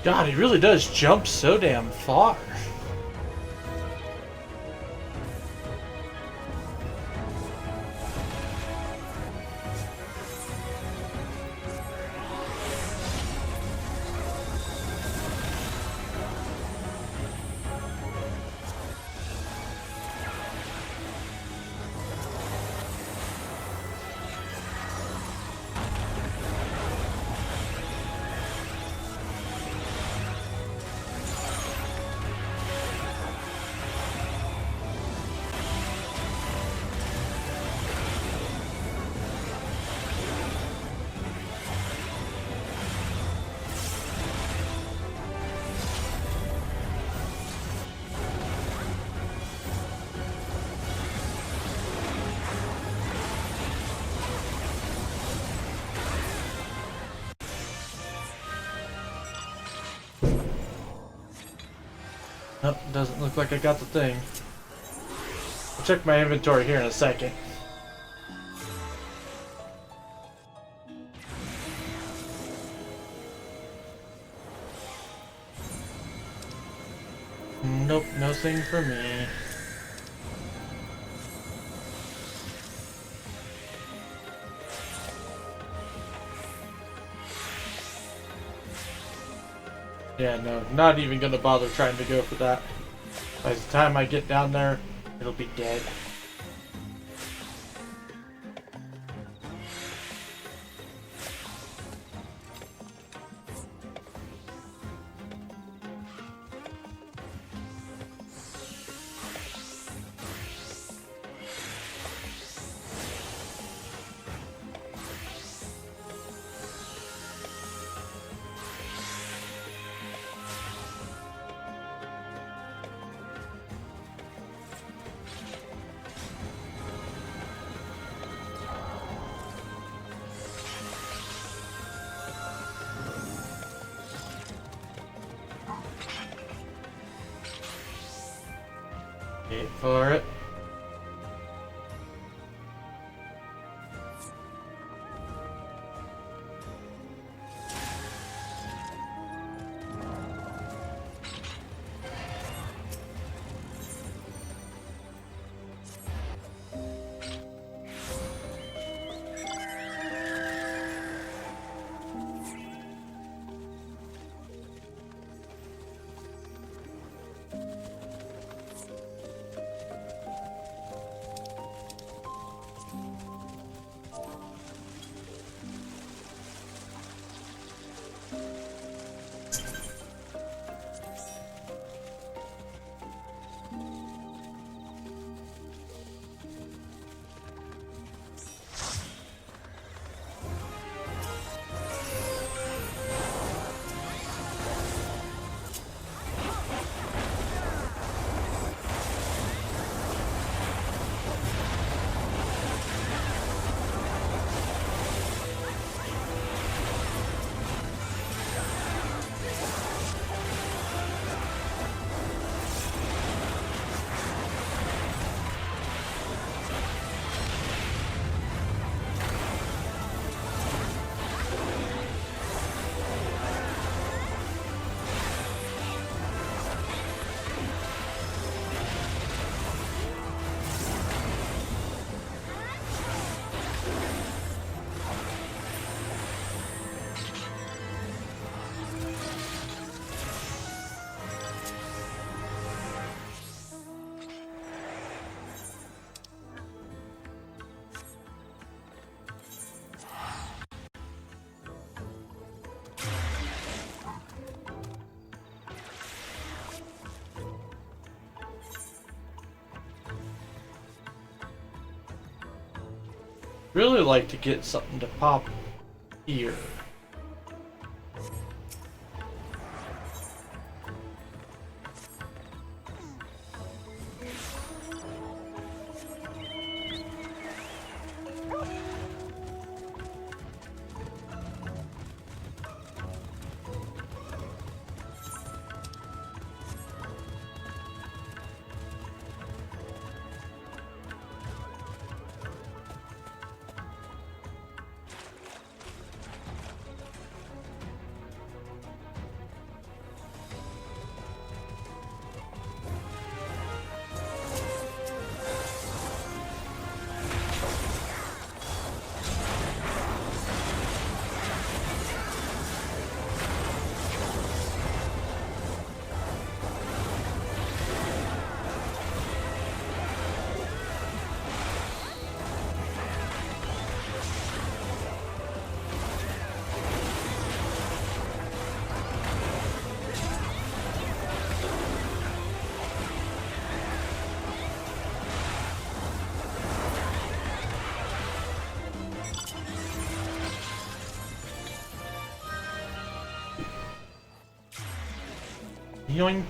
God, he really does jump so damn far. Nope, doesn't look like I got the thing. I'll check my inventory here in a second. Nope, nothing for me. Yeah, no, not even gonna bother trying to go for that. By the time I get down there, it'll be dead. Wait for it. Really like to get something to pop here. Yoink.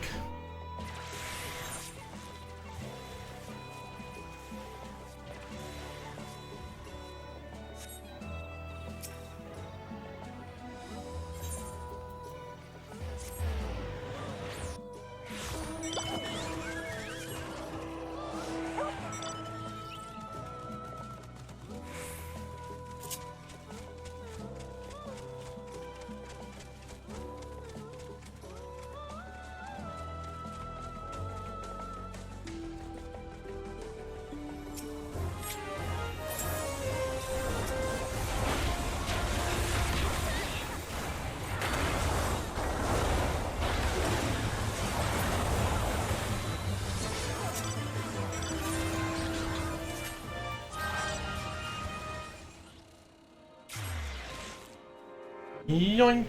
Yoink.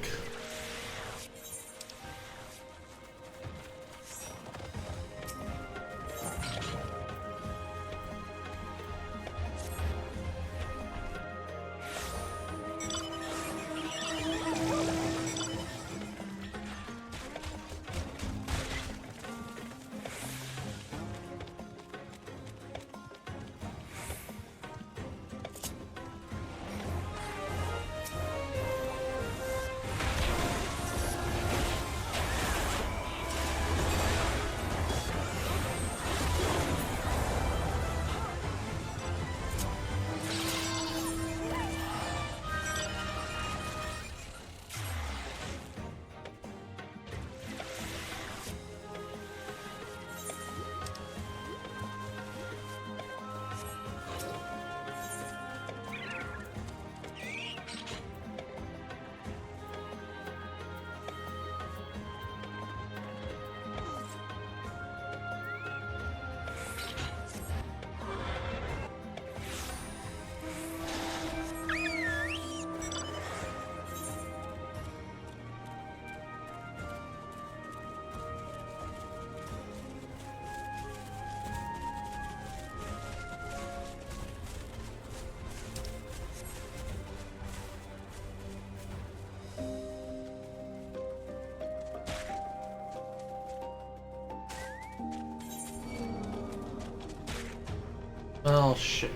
Oh shit.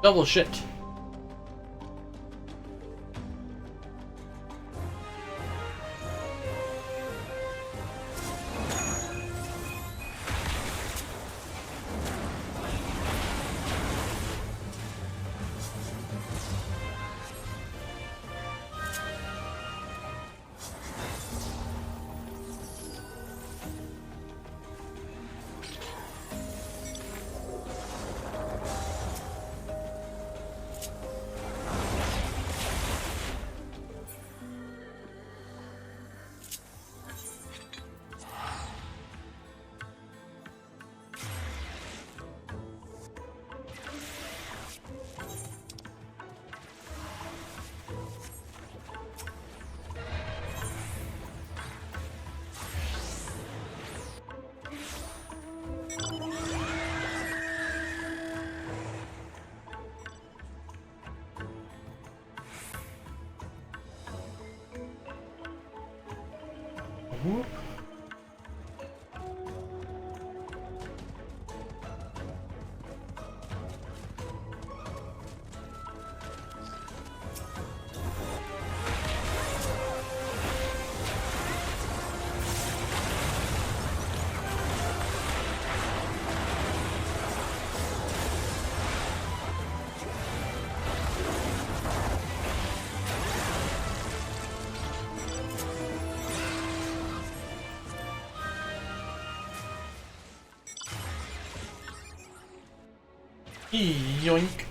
Double shit. Yoink.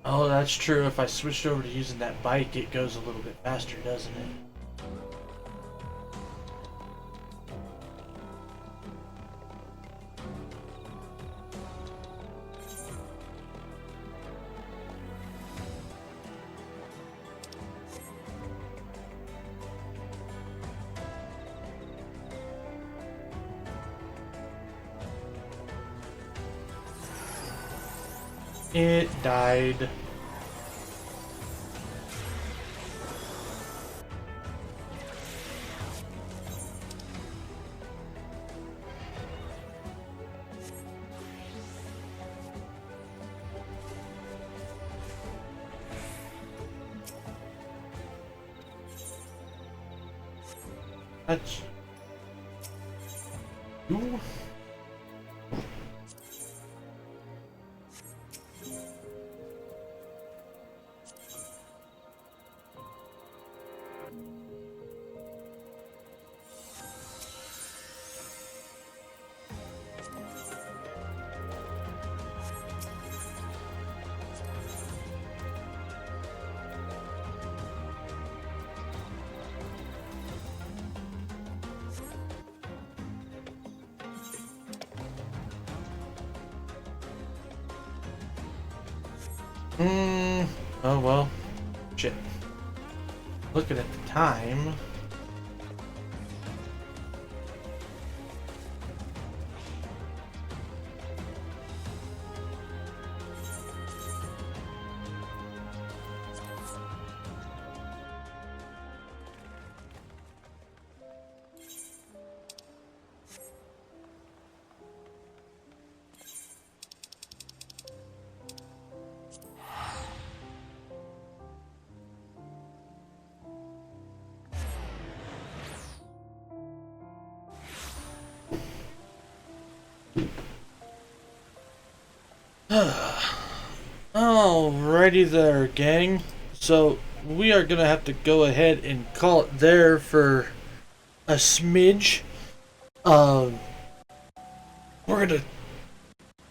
Oh, that's true. If I switched over to using that bike, it goes a little bit faster, doesn't it? It died. That's... Ooh. Oh well. Shit. Looking at the time. Alrighty there, gang. So we are gonna have to go ahead and call it there for a smidge. We're gonna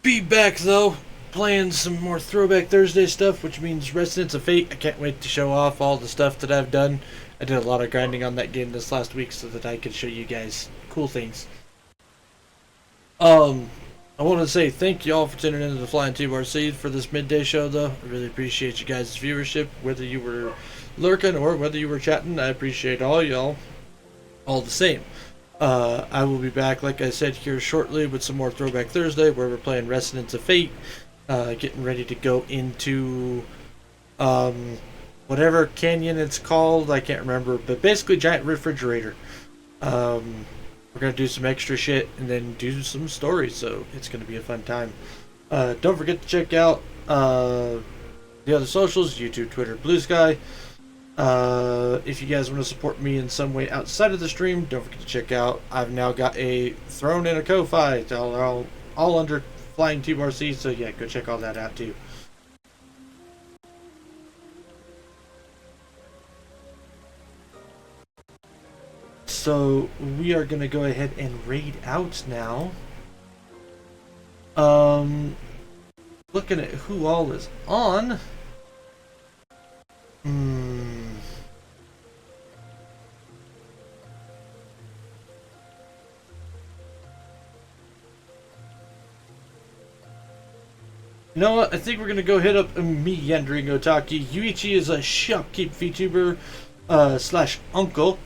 be back though, playing some more Throwback Thursday stuff, which means Residents of Fate. I can't wait to show off all the stuff that I've done. I did a lot of grinding on that game this last week so that I could show you guys cool things. I want to say thank you all for tuning into the Flying TRC for this midday show, though. I really appreciate you guys' viewership, whether you were lurking or whether you were chatting. I appreciate all y'all, all the same. I will be back, like I said, here shortly with some more Throwback Thursday, where we're playing Residents of Fate, getting ready to go into whatever canyon it's called. I can't remember, but basically Giant Refrigerator. We're going to do some extra shit and then do some stories, so it's going to be a fun time. Don't forget to check out the other socials, YouTube, Twitter, Blue Sky. If you guys want to support me in some way outside of the stream, don't forget to check out. I've now got a Throne and a Ko-Fi, all under Flying Tube RC. So yeah, go check all that out too. So we are gonna go ahead and raid out now. Looking at who all is on. You know what? I think we're gonna go hit up me, Yandering Otaki. Yuichi is a shopkeep VTuber slash uncle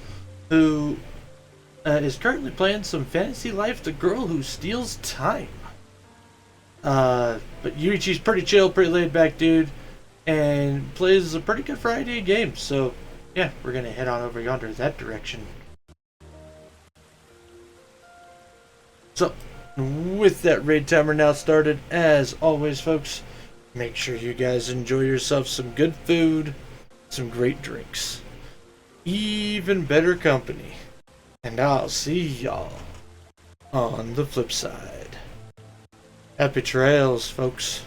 who is currently playing some Fantasy Life: The Girl Who Steals Time. But Yuichi's pretty chill, pretty laid back dude, and plays a pretty good variety of games. So yeah, we're gonna head on over yonder that direction. So with that raid timer now started, as always folks, make sure you guys enjoy yourself some good food, some great drinks, even better company, and I'll see y'all on the flip side. Happy trails, folks.